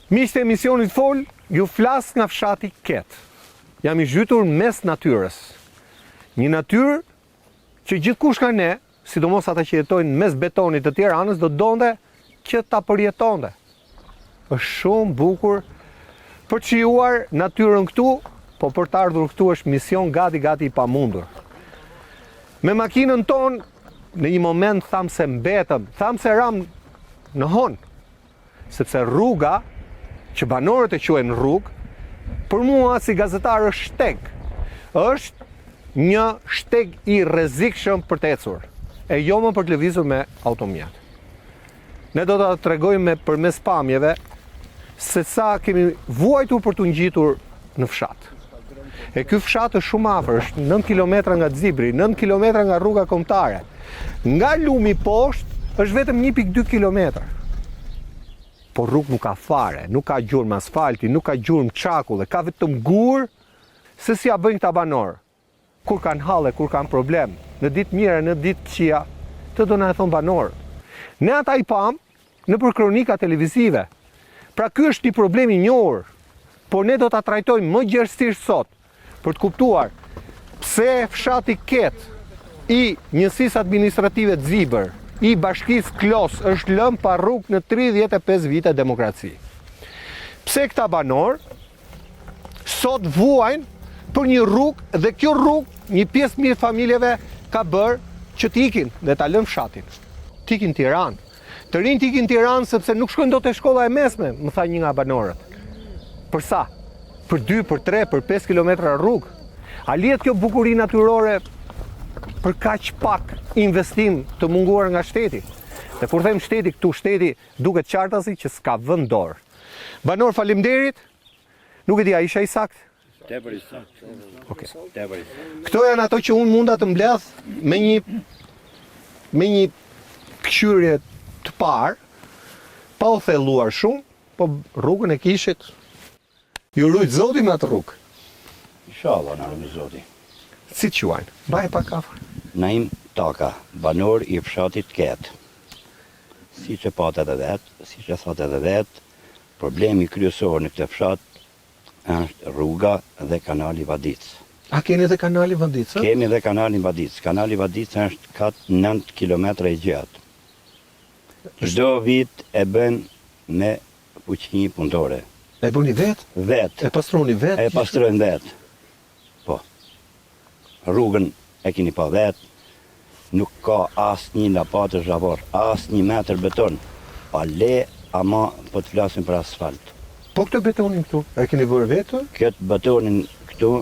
Miqtë e emisionit Fol, ju flas nga fshati Ket. Jam I zhytur mes natyrës. Një natyrë që gjithkush nga ne, sidomos ata që jetojnë mes betonit të Tiranës, do donte që ta përjetonte. Është shumë bukur për të shijuar natyrën këtu, po për të ardhur këtu është mision gati I pamundur. Me makinën tonë, në një moment tham se mbetëm, tham se ram në hon, sepse rruga, që banorët e quajnë rrugë, për mua si gazetar është shteg. Është një shteg I rrezikshëm për të ecur, e jo më për të lëvizur me automjet. Ne do ta tregojmë përmes pamjeve se sa kemi vuajtur për të ngjitur në fshat. E ky fshat është shumë afër, është 9 kilometra nga Zibri, 9 kilometra nga rruga kombëtare. Nga lumi poshtë është vetëm 1.2 kilometra. Po rrugë nuk ka fare, nuk ka gjurmë asfalti, nuk ka gjurmë çakulle, ka vetëm gur, se si ja bëjnë këta banorë. Kur kanë halle, kur kanë problem, në ditë mira, në ditë këqija, të do na e thon banorë. Ne ata I pam nëpër kronika televizive. Pra ky është një problem I njohur, por ne do ta trajtojmë më gjerësisht sot për të kuptuar pse fshati Ket I njësisë administrative të Zibër, I bashkisë Klos është lënë pa rrugë në 35 vite demokraci. Pse këta banorë sot vuajnë për një rrugë dhe kjo rrugë një pjesë mirë familjeve ka bërë që t'ikin dhe ta lënë fshatin. T'ikin Tiranë. Të rinj t'ikin Tiranë sepse nuk shkojnë dot te shkolla e mesme, më tha një nga banorët. Për sa? Për 2, për 3, për 5 kilometra rrugë. A lihet kjo bukuri natyrore për kaq pak investim të munguar nga shteti? Dhe kur them shteti, këtu shteti duket qartasi që s'ka vend dorë. Banor, faleminderit. Nuk e di, a isha I saktë? Tepër I saktë. Okej. Tepër I saktë. Këto janë ato që unë munda të mbledh me një këshyrje të parë, pa u thelluar shumë, po rrugën e kishit. Ju rujt Zoti me atë rrugë. Inshallah na rujt Zoti. Si quajnë? Baje pak afër. Naim Taka, banor I fshatit Ket. Siç e pat edhe vet, siç e thot edhe vet, problemi kryesor në këtë fshat është rruga dhe kanali Vadic. A keni edhe kanali Vadic? Kemi edhe kanalin Vadic. Kanali Vadic është 9 kilometra I gjatë. Çdo vit e bën me fuqi punëtore. E bëni vet? Vet. E pastroni vet? E pastrojnë vet. Po. Rrugën e keni pa vet. Nuk ka asnjë lapatë zhavor, asnjë metër beton. Pa le, ama po të flasim për asfalt. Po këtë betonin këtu, e keni bërë vetë? Këtë betonin këtu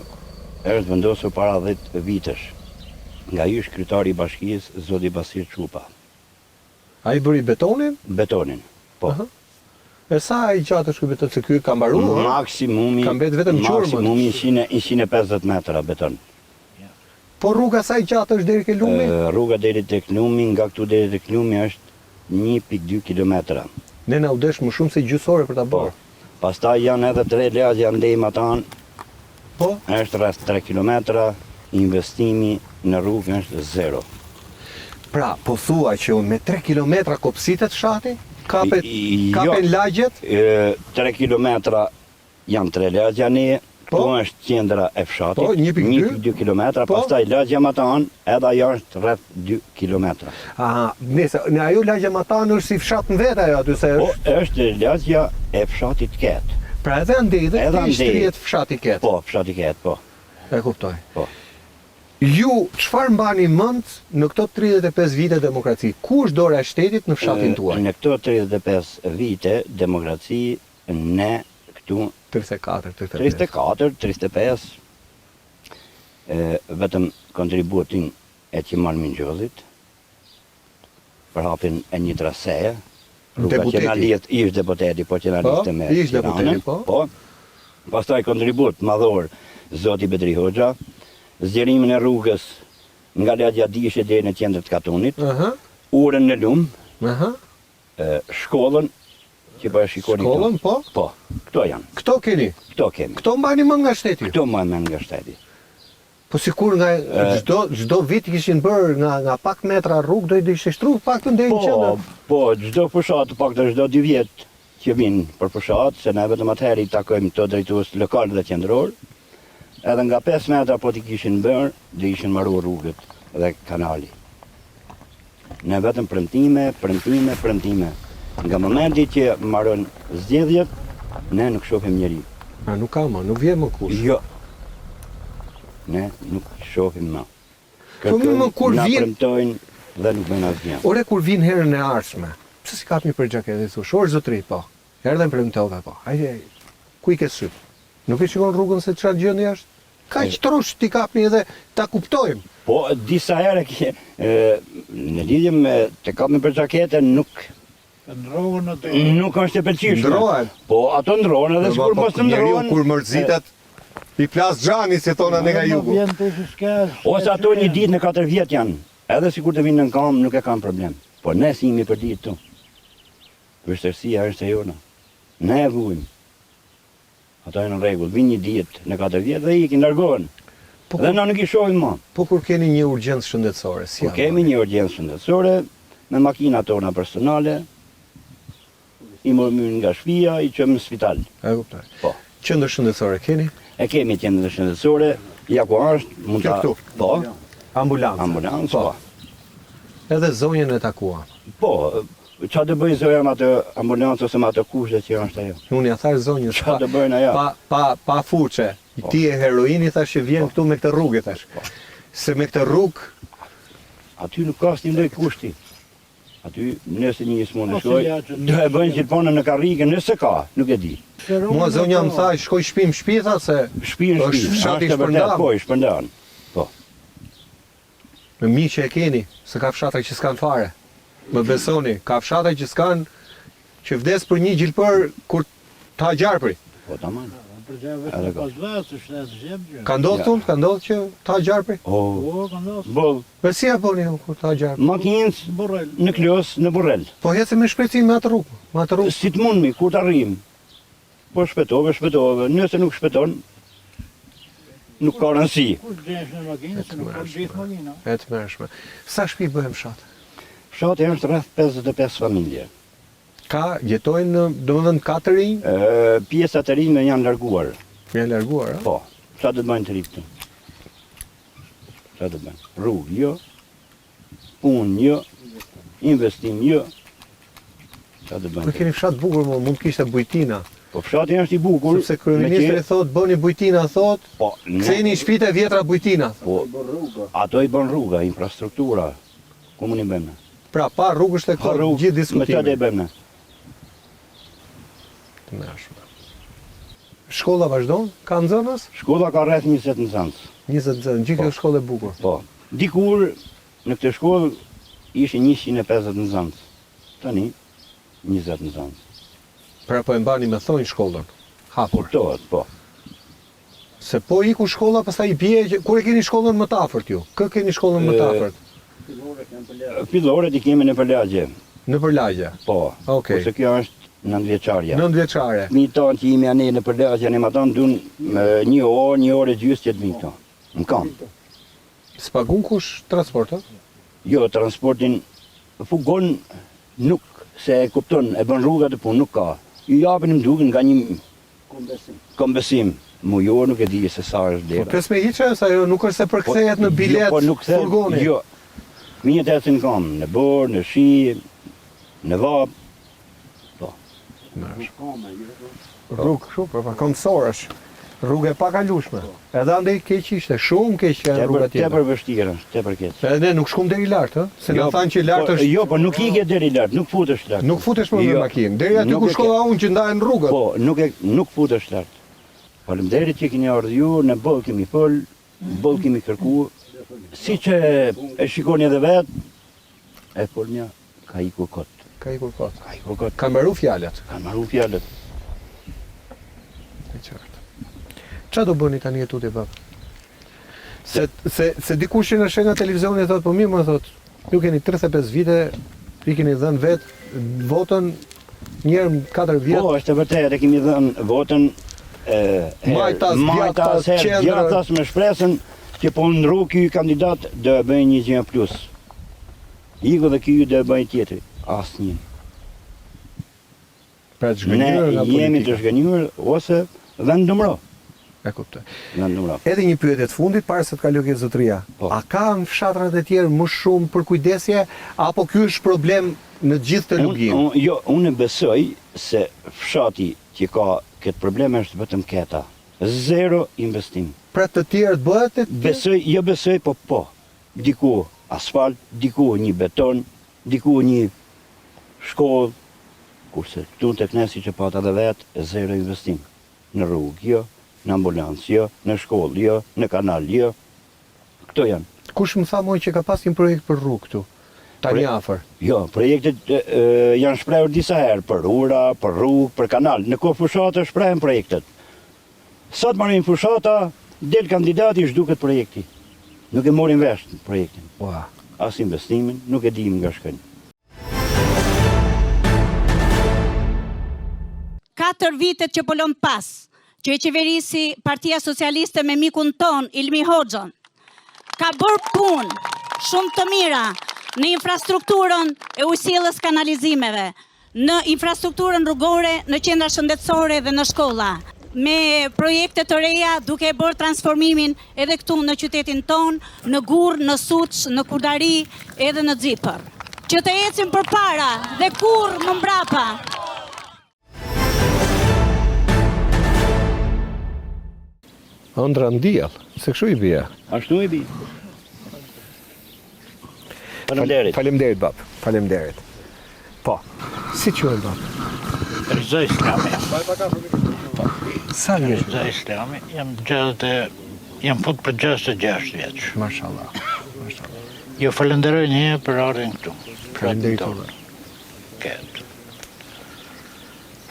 është vendosur para 10 vitesh. Nga ish kryetari I bashkisë, zoti Basir Çupa. Ai bëri betonin? Betonin. Po. Aha. E sa I gjatë është ky beton, se ky ka mbaruar? Maksimumi. Ka mbet vetëm gjurmën. Maksimumi 150 metra beton. Po rruga sa I gjatë është deri ke lumi? Rruga deri tek lumi, nga këtu deri tek lumi është 1.2 kilometra. Ne na u desh më shumë se gjysore për ta bërë. Pastaj janë edhe 3 lagje ndejma tan. Po? Është rreth 3 kilometra, investimi në rrugë është 0. Pra, po thua që me 3 kilometra kopsitet fshati? Kapen lagjet? 3 kilometra janë 3 lagja ne, po është qendra e fshatit, po, 1.2 kilometra, po? Pastaj lagja më tan, edhe ajo është rreth 2 kilometra. Aha, në ajo lagja më tan është si fshat në vetë ajo aty se Po, është lagja e fshatit Ket. Pra edhe ndej shtrihet fshati Ket. Po, fshati Ket, po. E kuptoj. Po. Ju çfarë mbani mend në këto 35 vite demokraci? Ku është dora e shtetit në fshatin tuaj? Në këto 35 vite demokraci ne këtu 34-35 vetëm kontributin e Qimar Mingjollit për hapjen e një traseje, rruga që na lidh ish deputeti, po që na lidhte me Tiranën. Po. Pastaj kontribut madhor zoti Bedri Hoxha, zgjerimin e rrugës nga lagja Dishe deri në qendër të Katunit, urën në lum, shkollën që po e shikoni këtu. Shkollën, po? Po, këto janë. Këto keni? Këto kemi. Këto mbani mend nga shteti? Këto mbani mend nga shteti. Po sikur nga çdo vit kishin bërë nga pak metra rrugë do i ishin shtruar paktën deri në qendër. Po, çdo fushat paktën çdo 2 vjet që vinë për fushat, se ne vetëm atëherë i takojmë të drejtues lokal dhe qendror, edhe nga 5 metra po t'i kishin bërë, dhe ishin marrur rrugët dhe kanali. Ne vetëm premtime. Nga momenti që marrën zgjedhjet, ne nuk shohim njeri. Nuk ka më, nuk vjen më kush. Jo. Ne nuk shohim më. Po më kur na vjen premtojnë dhe nuk bëjnë asgjë. Ore kur vin herën e ardhshme, pse si kapni për xhaketë thosh, "Or zotri, po." Erdhën premtova po. Hajde, ku i ke syt? Nuk e shikon rrugën se çfarë gjendje është? Kaq trosh ti kapni edhe ta kuptojmë. Po disa herë në lidhje me të kapni për xhaketën nuk është e pëlqyeshme. Ndrohen. Po ato ndrohen edhe sikur mos të ndrohen. Kur mërzitet i plas xhani si thona ne nga jugu. Ose ato një ditë në 4 vjet janë. Edhe sikur të vinë në kam nuk e kanë problem. Po ne si jemi për ditë tu. Vështirësia është e jona. Ne e vuajmë. Ato janë në rregull, vinë një ditë në 4 vjet dhe ikin largohen. Dhe na nuk i shohim më. Po kur keni një urgjencë shëndetësore, si Po kemi një urgjencë shëndetësore me makinat tona personale, i morëm nga shtëpia, i çojmë në spital. E kuptoj. Po. Qendër shëndetësore keni? E kemi qendër shëndetësore, ja ku është, mund ta. Po. Ambulancë, po. Edhe zonjën e takuam. Po, çfarë të bëjë zoja me atë ambulancë ose me atë kushte që është ajo? Unë ja thash zonjës, Çfarë të bëjnë ajo? pa fuçe. Ti e heroini thash që vjen këtu me këtë rrugë thash. Se me këtë rrugë aty nuk ka asnjë lloj kushti. Aty nëse një smund të shkoj, do e bëjnë që të ponën në karrike, nëse ka, nuk e di. Mua zonja më tha, shkoj shtëpi tha se Shtëpi. fshati Është vërtet, shpërndan. po, i shpërndan. Po. Me miqe e keni, se ka fshatra që s'kan fare. Më besoni, ka fshatra që s'kan, që vdes për një gjilpër kur ta gjarpri. Po tamam. Ka ndodhë thunë, ka ndodhë që ta gjarpri? Boll. Për si ja bëni kur ta gjarpri? Makinës në Klos, në Borrell. Po hecë me shpejtësi me atë rrugë. Si të mundmi, kur të arrijmë. Po shpetove. Nëse nuk shpeton, nuk ka rëndësi. E të mërshme. Sa shtëpi bëhem fshat? Fshati është rreth 55 familje. Ka, jetojnë, domethënë 4 rinj? Pjesat e rinjme janë larguar. Janë larguar, a? Po, sa do të bëjnë të ri këtu? Sa do të bëjnë? Rrugë, jo. Punë, jo. Investim, jo. Sa do të Po bëjnë? keni fshat bukur, mund kishte bujtina. Po fshati është i bukur. Sepse kryeministri thot, bëni bujtina, thot, Po, ktheni shtëpitë e vjetra bujtina. Po, ato i bën rruga, infrastruktura. Ku mund i bëjmë? Pra, pa rrugë është Pa rrugë, gjithë me çfarë do i diskutimi. bëjmë? Të mërshme. Shkolla vazhdon? Ka nxënës? Shkolla ka rreth 20 nxënës. 20 nxënës, gjithë kjo shkollë e bukur. Po. Dikur në këtë shkollë ishin 150 nxënës. Tani 20 nxënës. Pra po e mbani me thonjë shkollën. Hapur. Kuptohet, po. Se po iku shkolla, pastaj i bie që kur e keni shkollën më të afërt ju? Kë keni shkollën më të afërt? Filloret i kemi në Përlagje. Në Përlagje. Po. Okej. Ose kjo është 9 vjeçarja. 9 vjeçare. Fëmijët tanë që jemi anë në Përlagje, ne atan duan një orë gjysmë që të vinë këto. Në kam. S'pagun kush transport, a? Jo, transportin fugon nuk se e kupton, e bën rrugat e punë, nuk ka. Ju japin më duken nga një kombesim. Mu jo nuk e di se sa është Po dera. 5 hiqe, sa jo nuk është se përkthehet në bilet po nuk them, furgoni. Jo. Fëmijët ecin kam, në borë, në shi, në vap. Rrugë kështu, po komsorësh. Rrugë e pakalueshme. Edhe andej keq ishte, shumë keq janë rrugat tjera. Tepër vështirë, tepër keq. Edhe ne nuk shkum deri lart, ë? Se na thanë që lart është. Jo, po nuk ike deri lart, nuk futesh lart. Nuk futesh më me Jo. makinë. Deri aty Nuk ku e shkova unë që ndahen rrugët. Po, nuk futesh lart. Faleminderit që keni ardhur ju, në boll kemi fol, boll kemi kërkuar. Siç e shikoni edhe vet, e folmja ka ikur kot. Ka ikur kot. Ka ikur kot. Ka mbaru fjalët. Kanë marrë fjalët. E qartë. Qa do bëni tani e tuti, bab? Se dikush që në shë nga televizioni e thot, po mirë më thot, ju keni 35 vite, i keni dhënë vetë votën njerë 4 vjetë. Po, është e vërtet, e kemi dhënë votën Majtas, djathtas, qendra. djathtas me shpresën që po ndru ky kandidat do e bëjë një gjë plus. Iko dhe ky do e bëjë tjetri. Asnjë. Pra të Ne zhgënjur nga jemi të politika. zhgënjur ose vend numëro. E kuptoj. Vend numëro. Edhe një pyetje të fundit para se të kaloj ke zotëria. Po. A ka në fshatrat e tjerë më shumë për kujdesje apo ky është problem në gjithë të Lugim? Unë besoj se fshati që ka këtë problem është vetëm keta. Zero investim. Pra të tjerë bëhet e tjerë? Besoj, po. Diku asfalt, diku një beton, diku një shkollë, kurse këtu të knesi që pata dhe vetë, zero investim. Në rrugë, jo, në ambulancë, jo, në shkollë, jo, në kanal, jo. Këto janë. Kush më tha moj që ka pas një projekt për rrugë këtu? Tani afër. Jo, projektet janë shprehur disa herë, për ura, për rrugë, për kanal. Në kohë fushata shprehen projektet. Sot marrin fushata, del kandidati zhduket projekti. Nuk e morin vesh projektin. Ua. As investimin, nuk e dim nga shkën. 4 vitet që polon pas, që e qeverisi Partia Socialiste me mikun ton, Ilmi Hoxhën, ka bërë punë shumë të mira në infrastrukturën e ujësillës kanalizimeve, në infrastrukturën rrugore, në qendra shëndetësore dhe në shkolla, me projekte të reja duke e bërë transformimin edhe këtu në qytetin ton, në Gurrë, në Suç, në Kurdari, edhe në Xipër. Që të ecim përpara dhe kurrë më mbrapa. Ëndra ndjell, se kështu i bie. Ashtu i bi. Faleminderit. Faleminderit bab. Faleminderit. Po. Si quhet bab? Rza Islami. Sa vjeç? Rza Islami. Jam fut për 66 vjeç. Mashallah. Ju falenderoj një herë për ardhen këtu. Faleminderit. Ket.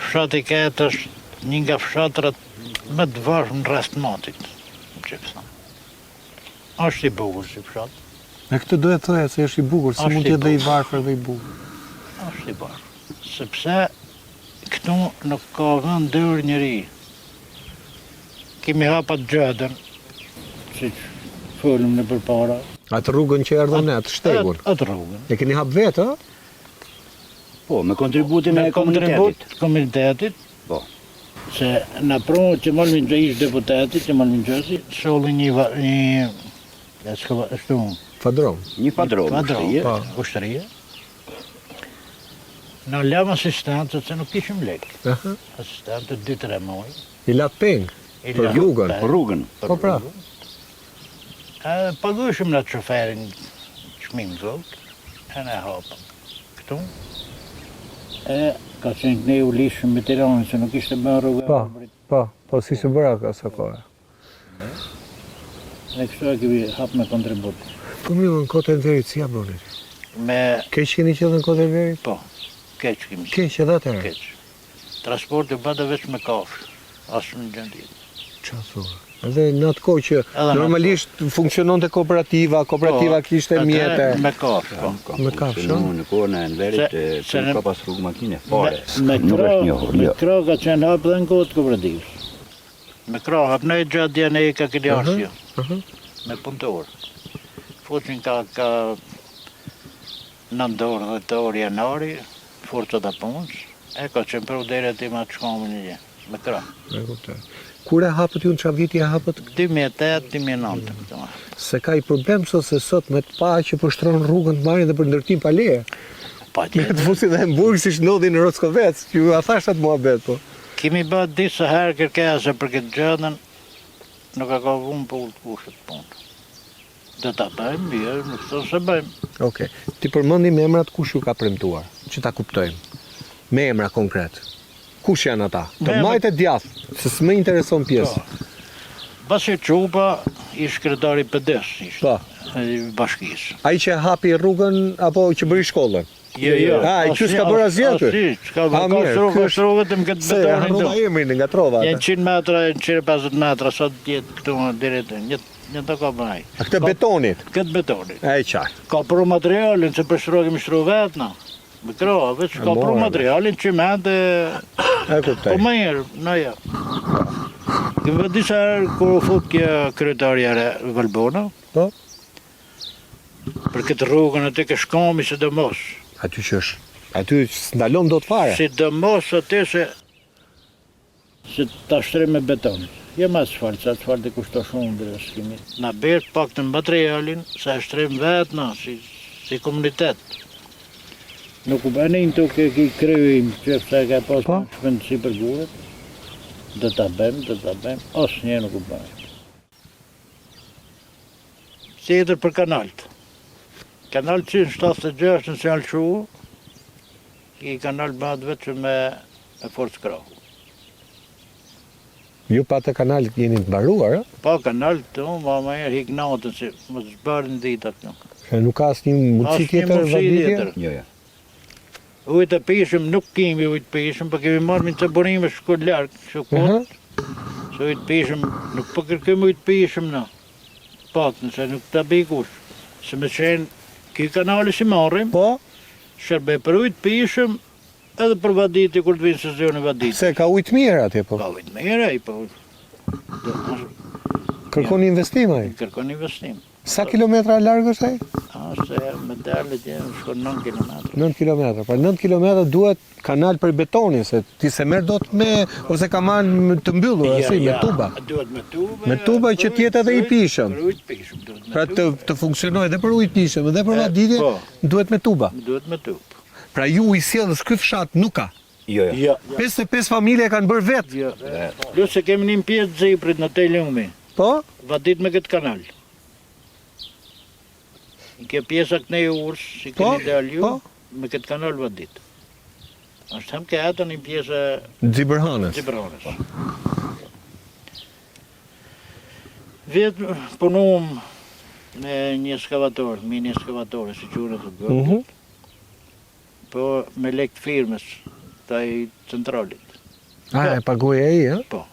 Fshati Ket është një nga fshatrat më të varfër në rreth motit. Që thënë. Është i bukur si fshat. Me këtë do e thoya se është i bukur, si Është mund i të jetë dhe i bukur. varfër dhe i bukur. Është i varfër. Sepse këtu nuk ka vend dër njëri. Kemi hapat gjëdën, si që folëm në përpara. Atë rrugën që erdhën ne, atë shtegun. Atë rrugën. E keni hap vetë, ë? Po, me kontributin Me e komunitetit. kontribut komunitetit, Po. se në prunë që Malmin që ishë deputetit, që Malmin Gjësi, sholli një ashtu, Fadron. Një padron, padron, po. ushtërie. Në lam asistentët, se nuk kishim lek. Aha. Asistentët 2-3 muaj. I la peng. I Për la- rrugën. Për rrugën. për Po, pra. rrugën. Pagueshim në të shoferin çmim zot, e ne hapëm. Këtu. Ka qenë ne u lishëm me Tiranën, se nuk ishte bërë rrugë. Po, si se bëra ka sa kohë. Ne kështu e kemi hapë me kontribut. Po mirë, në Kotën e Verit si ja bëni? Me, Keq keni qenë në Kotën e Verit? po, keq kemi qenë. Keq edhe atëherë. Keq. Transporti bëda veç me kafshë, asë në gjendje. Qa thua? Edhe në atë kohë që Edhe në normalisht funksiononte kooperativa kishte mjete. Me kafshë, po. Me kafshë, Në kohën e Enverit, Se nuk në- ka pas rrugë makine, fare. Me Nuk është njohur, me jo. kra ka qenë hapë dhe në kohët kooperativës. Me kra hapë në i gjatë djene i ka këllë arsio, Aha. me punëtor. Fuqin ka 9 orë dhe të orë janari, forcat e punës, e ka qenë për udere ti ma të shkomë një gjë, me kra. E kuptoj. Kur e hapët ju në qa viti e hapët? 2008-2009, këtë ma. Se ka i problem sot se sot me të pa që pështron rrugën të marrin dhe për ndërtim pa leje. Pa Me tjetë. të fusi dhe Hamburg si shnodhi në Roskovec, që ju a thash atë muhabet, po. Kemi bërë disa herë kërkesa për këtë gjëdën, nuk ka vunë për të kushët punë. Dhe ta bëjmë, bjerë, nuk të se bëjmë. Okej. Ti përmendim emrat kush ju ka premtuar, që ta kuptojmë. Me emra konkret. Kush janë ata? Të Me- majtë e djathtë, se s'më intereson pjesë. Basi Qupa ishë kretari PD-s, ishte, Po. i bashkisë. Ai që hapi rrugën apo që bëri shkollën? Jo. Ah, i që s'ka bërë asgjë aty? Asgjë, s'ka Ah, bërë, mirë, ka ky shtru vetëm këtë Se betonin harrova këtu. emrin nga trova Janë ata. 100 metra, 150 metra, sot djetë këtu direkt, një të ka bëj. A këtë betonit. Këtë betonit. E qartë. Ka pru materialin, se për shtru kemi shtru vetë, na. Me kra, veç ka pru morëm. materialin, qiment e... E Po kuptoj. mirë, na ja. Kemi vë disa herë kur u fut kjo kryetarja e Valbona, Po. për këtë rrugën aty ke shkomi sidomos. Aty që është Aty s'ndalon dot fare. Sidomos aty se ta shtrim me beton. Jo më asfalt, se asfalti kushton shumë dhe s'kemi. Na bëhet pak të materialin, se shtrim vetë na, si komunitet. Nuk u bënin të kryejm, që se ka pas shpendësi për guret. Do ta bëjmë, asnjë nuk u bën. Tjetër për kanalt. Kanal 176 në Sjalshu, i kanal bëhet vetëm me forcë krahu. Ju pa të kanal jeni të mbaruar, a? Pa kanal të ma herë hik natën, se më të zbërën ditat nuk. Se nuk ka asnjë mundësi tjetër vaditje? Jo. Ujtë të pishëm, nuk kemi ujtë pishëm, për kemi marrë minë të burime shku larkë, shukot. Se ujtë pishëm, nuk për kërkëm ujtë pishëm na. Pak nëse nuk të bikush. Se me qenë, këj kanali si marrim, shërbej për ujtë pishëm, edhe për vaditi, kur të vinë sezoni vaditi. Se ka ujtë mirë atje, po? Ka ujtë mirë, po. Kërkon investim, ai? Kërkon investim. Sa kilometra larg është ai? Se me dalet shkon 9 kilometra. 9 kilometra. Pra 9 kilometra duhet kanal për betonin, se ti se merr dot me, ose ka marrë të mbyllur, asi, me tuba. Duhet me tuba. Me tuba që tjetë edhe i pishëm. Për ujtë pishëm duhet me tuba. Pra të funksionojë edhe për ujtë pishëm, edhe për vaditje, duhet me tuba. Duhet me tuba. Pra ju i sjellës ky fshat nuk ka. Jo. 55 familje kanë bërë vetë. Jo. Plus se kemi një pjesë të Ziprit në Telumi. Po? Vadit me këtë kanal. Ke pjesa këne e urës, si këni dalju, me këtë kanal vadit. Ashtë hem ke atë një pjesë... Xhibërhanës. Vetë punum me një eskavator, mini eskavator, si qurë të gërë. Po me lekt firmës, taj centralit. E paguaj e i, e? Po.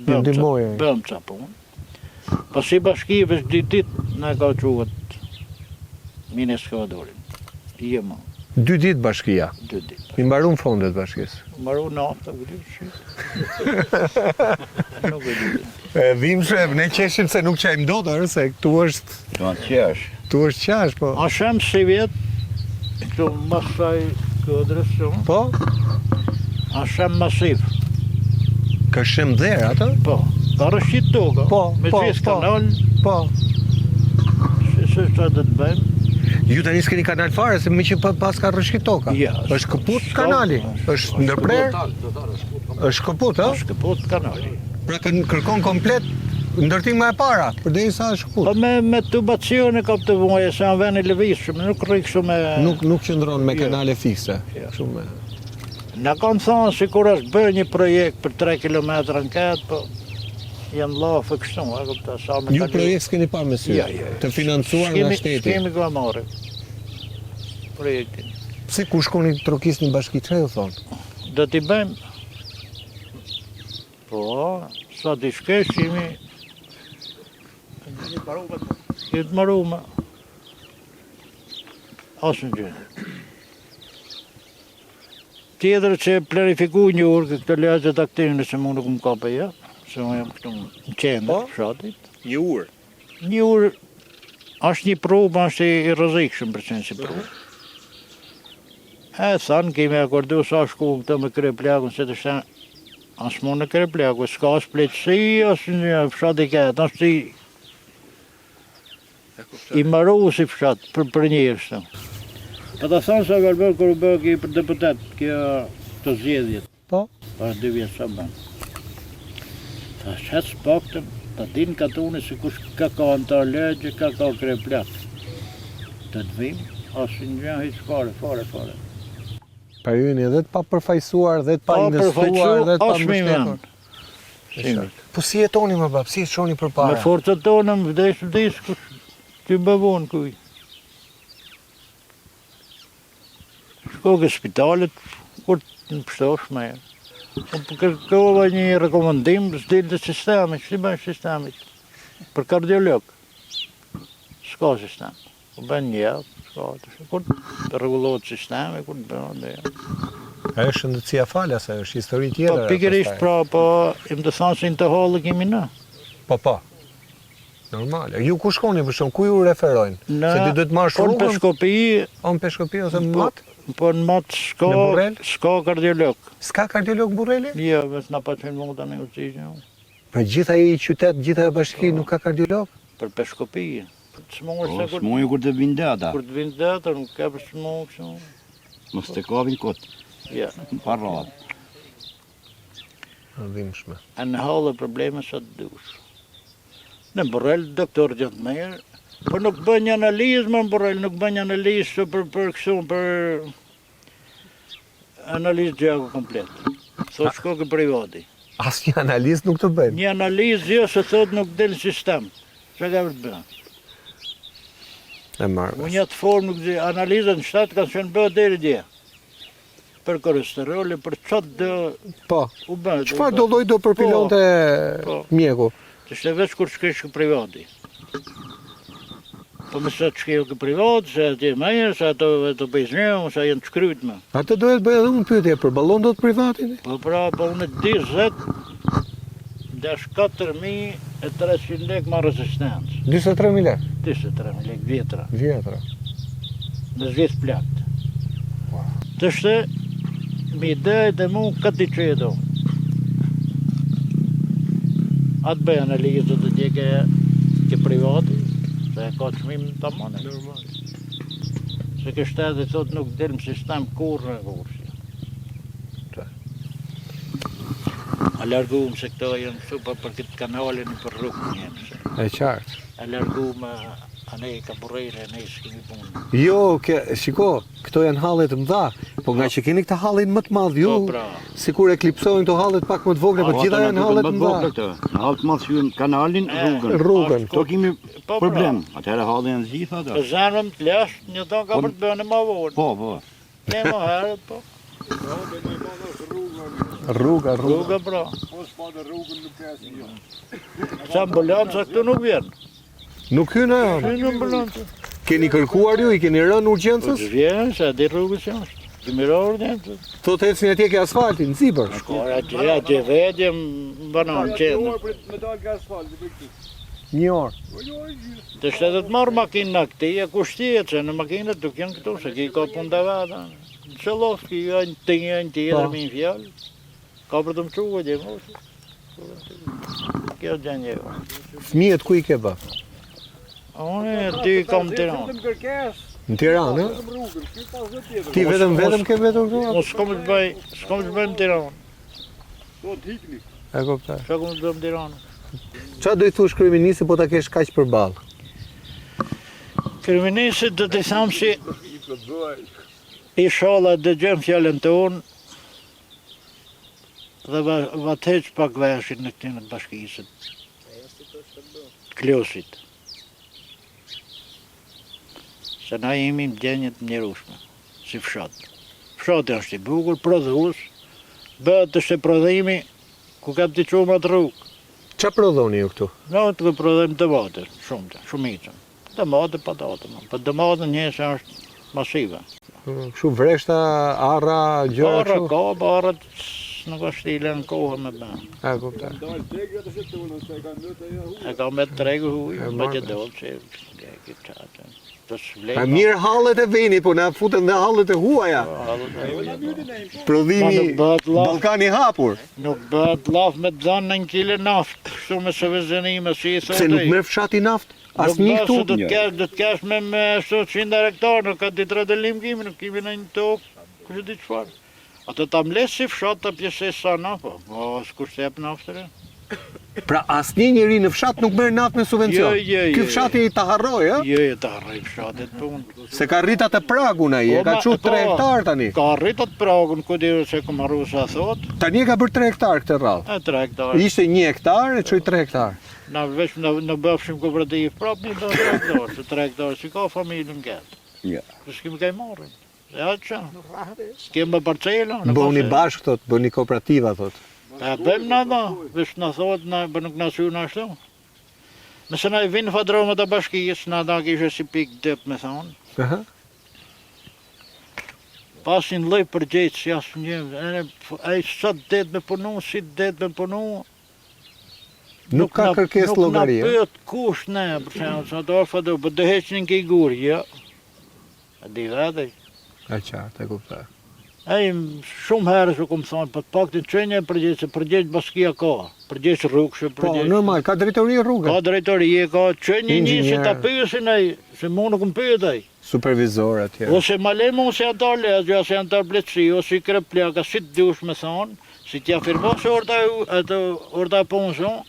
Bëm ca punë. Po si bashkive është dit në ka quët mini eskavatorin. Je ma. 2 ditë bashkia? 2 ditë. I mbarun fondet bashkisë? Mbaru nafta, vëllë shqip. Nuk e di. Dhimshë, ne qeshim se nuk qajmë dotër, se këtu është... Tu është qash, po. A shem si vjetë, këtu masaj këdrës shumë. Po? A shem masiv. Ka shem dherë, atë? Po. Ka rëshqit toka. Po, me gjithë kanal. Po. Se që të bëjmë. Ju tani s'keni kanal fare, se me që pas ka rëshqit toka. Ja. Është këput kanali. Është ndërprer. Është këput, a? Është këput kanali. Pra kërkon komplet ndërtim më e para, përderisa është këput. Po me tubacione ka të vuaj, se janë vene lëvishëm, nuk rrikë shumë... Nuk qëndron me kanale fikse. Shumë. Në kanë thonë si kur është bërë një projekt për 3 kilometra në këtë, po janë lafë kështu, e këpëta sa me... Ju projekt s'keni parë me sy, të financuar nga shteti? S'kemi ka marrë projektin. Pse ku shkoni trokis një bashki, që ju thonë? Do t'i bëjmë. Po, sa t'i shkesh jemi... Këtë marume. Asë në gjënë. Tjetër që planifiku një urë këtë lezët aktivnë se mu nuk më kape ja, se mu jam këtu në qendër, shatit. Një urë? Një urë, është një probë, është i rëzikshëm për qenë si probë. Thanë, kemi akordu sa shku këto me kërë plakun, se të shenë, asë mu në kërë plakun, s'ka asë pleqësi, asë një fshat i ketë, asë i maru si fshat për njërës të. Pa të thonë sa ka bërë kërë bërë ki për deputet, kjo të zjedhjet. Po? Pas 2 vjetë sa bënë. Ta shëtë s'paktëm, ta din katuni si kush ka në ta legje, ka kërë plak. Të të vim, asë një gjënë hitë fare. Pa ju jeni edhe të pa përfajsuar, dhe të pa investuar, dhe të pa mbështetur. Po si jetoni më bab, si jetoni për para? Me forcët tonë më vdes, kush që bëvonë kuj. Shko ke spitalet, kur të në pështosh me e. Kërkova një rekomendim, s'dil të sistemi, që ti bëjnë sistemi? Për kardiolog. S'ka sistemi. Po bëjnë një javë, s'ka të kur të regulohet sistemi, kur të bëjnë dhe javë. A është shëndetësia falas, a është histori tjetër? Po pikërisht pra, po im të thanë se në të halë kemi në. Po. Normale. Ju ku shkoni për shumë, ku ju referojnë? Se ti duhet marrë rrugën? Peshkopi. On Peshkopi ose Mat? Po në matë Në Burrel? s'ka kardiolog. S'ka kardiolog në Burreli? Jo, vetë na pa qenë mund të negocizion. Për gjitha i qytet, gjitha e bashki nuk ka kardiolog? Për peshkopi. S'mungë se S'mojë kur të vinë data. kur të vinë data, nuk ka për s'mungë kështu. Mos të kapin kot. Ja. Pa radhë. Dhimbshme. A në halë probleme sa të dush. Në Burrel, doktor gjithë mirë, por nuk bën një analizë më në Burrel, nuk bën një analizë për kështu, për analizë gjaku komplet. Thot shko ke privati. Asnjë analizë nuk të bëjnë. Një analizë jo se thot nuk del në sistem. Çka ka për të bën? E marrë. Unë një të formë nuk di, analizën në shtatë kanë qenë bëhet deri dje. Për kolesteroli, për çat do Po. u bën. Çfarë do lloj do përpilonte Po. mjeku? Të shte veç kur shkesh ke privati. Po me sa të shkeo ke privat, se ati e majër, se ato të pejsneu, se jenë të shkryt me. Atë do e të bëj edhe unë pyetje për ballon do të privatin? Po pra, po unë di 4.300 lek ma rezistencë. 43.000 lekë. 23.000 lek vjetra, Vjetra. në zhjetë plakt. Të shte, mi idejt e mu këtë i qedo. Atë bëj analizët të tje ke privati, se e ka qmim të amone. Se ke shtetë thot nuk del në sistem kurrë në kursi. A largum se këto janë këtu për këtë kanalin për rrugë njëmë. E qartë. A largum ane ka burrejre, ane s'kemi punë. Jo, shiko, këto janë hallet mëdha, po nga që keni këtë hallin më të madh ju, Po, pra. sikur e klipsojnë këto hallet pak më të vogla, po gjitha janë hallet më mëdha. Në halë të madh hyjnë kanalin, rrugën. Rrugën. Këto kemi Po, problem. Atëherë halli janë gjitha ato. Të zanëm të lash, një tonë ka për të bënë ma vonë. Po, po. Ne më herët, po. Rruga. Rruga, pra. Sa ambulanca këtu nuk vjen. Nuk hynë ajo. Hynë ambulanca. Keni kërkuar ju, i keni rënë Po urgjencës? të vjen, se ati rrugës janë. Kemi rorë dhe. Thotë ecni atje ke asfaltin, nxibër. Atje vedje më banon qenë. 1 orë. Të shtetë të marrë makina këti, e kushtjet, se në makinët tuk janë këtu, se ki ka pun të vada. Në qëllof, ki janë të njën tjetër me një fjallë. Ka për të më quë, dhe mosë. Kjo gjenë jo. Fëmijët ku i ke bë? Unë ty kam Tiranë. Në Tiranë, ë? Ti vetëm ke vetur këtu? Unë s'kom të bëj në Tiranë. E kuptoj. Shka kom të bëj në Tiranë. Çfarë do i thush kryeministit po ta kesh kaq përballë? Kriministit do të thamë si inshallah dëgjojmë fjallën të unë dhe va të heq pak veshin në këtinë të bashkisët. Kliosit. Se na jemi në djenjët mjerushme, si fshatë. Fshatë është i bukur, prodhus, bëhet të shte prodhimi ku ka të qumë atë rrugë. Qa prodhoni ju këtu? Në të prodhojmë tomate, shumicën. Tomate, patate, po tomatën njëse është masive. Kështu vreshta, arra, gjëra Arra kështu? ka, po arrat nuk është i lënë kohë me bën. E kuptoj. E ka me tregu huj, E me marrë. që dollë që e këtë qatë. Të Pa shvlejnë. mirë hallet e venit, po na futen dhe hallet e huaja. Prodhimi Ma nuk bëhet laf. Ballkani hapur. Nuk bëhet laf me të dhanë në 1 kile naftë, kështu me së vëzënime, si i thotë. Se nuk merr fshati naft. Asnjë këtu. Do të kesh me 100 hektar, nuk ka ditë rëdëllim kimi, nuk kimi në një tokë, kështë di qëfar. Ato ta mles si fshat të pjesë sa na, po s'kur shep naftëre. Pra asnjë njeri në fshat nuk merr naft me subvencion. Jo. Ky fshati ta harroi, ë? Jo, ta harroj fshatet punë. Se ka rrit atë pragun ai, e ka çu 3 hektar tani. Ka rritat pragun, ku di se ku marru sa thot, Tani e ka bër 3 hektar këtë rrallë. 3 hektar. Ishte 1 hektar, e çoi 3 hektar. Na veç në bëfshim kooperativ prap një 3 hektar, se 3 hektar si ka familjen këtë. Ja. S'kem ka i marrin. Ja që, s'kem më parcela. Bëni bashkë thot, bëni kooperativa thot. Ta bëjmë na da, veç na thot, për nuk na synë ashtu. Nëse na i vinë fadromet e bashkijës, na da kishe si pik dëp me thonë. Aha. Pasin lloj përgjejtë si asë një, ai sa det me punu, si det me punu. Nuk ka kërkesë llogari. Nuk na pyet kush ne, për shembull, sa do fado, po do heqnin ke gurë, jo. A di vetë. E qartë, e kuptoj. Ai shumë herë që kom thonë, për të paktin çënje përgjegjë, se përgjegjë Baskia ka, përgjegjë rrugë, Po, normal, ka drejtori rrugë. Ka drejtori, ka çënje një si ta pyesin ai, se më nuk më pyet ai. Supervizor atje. Ose ma le mos e antar lezgja, ose antar bletësi, ose i krep plaka, si të dush me thonë, si t'ja firmos orta pension,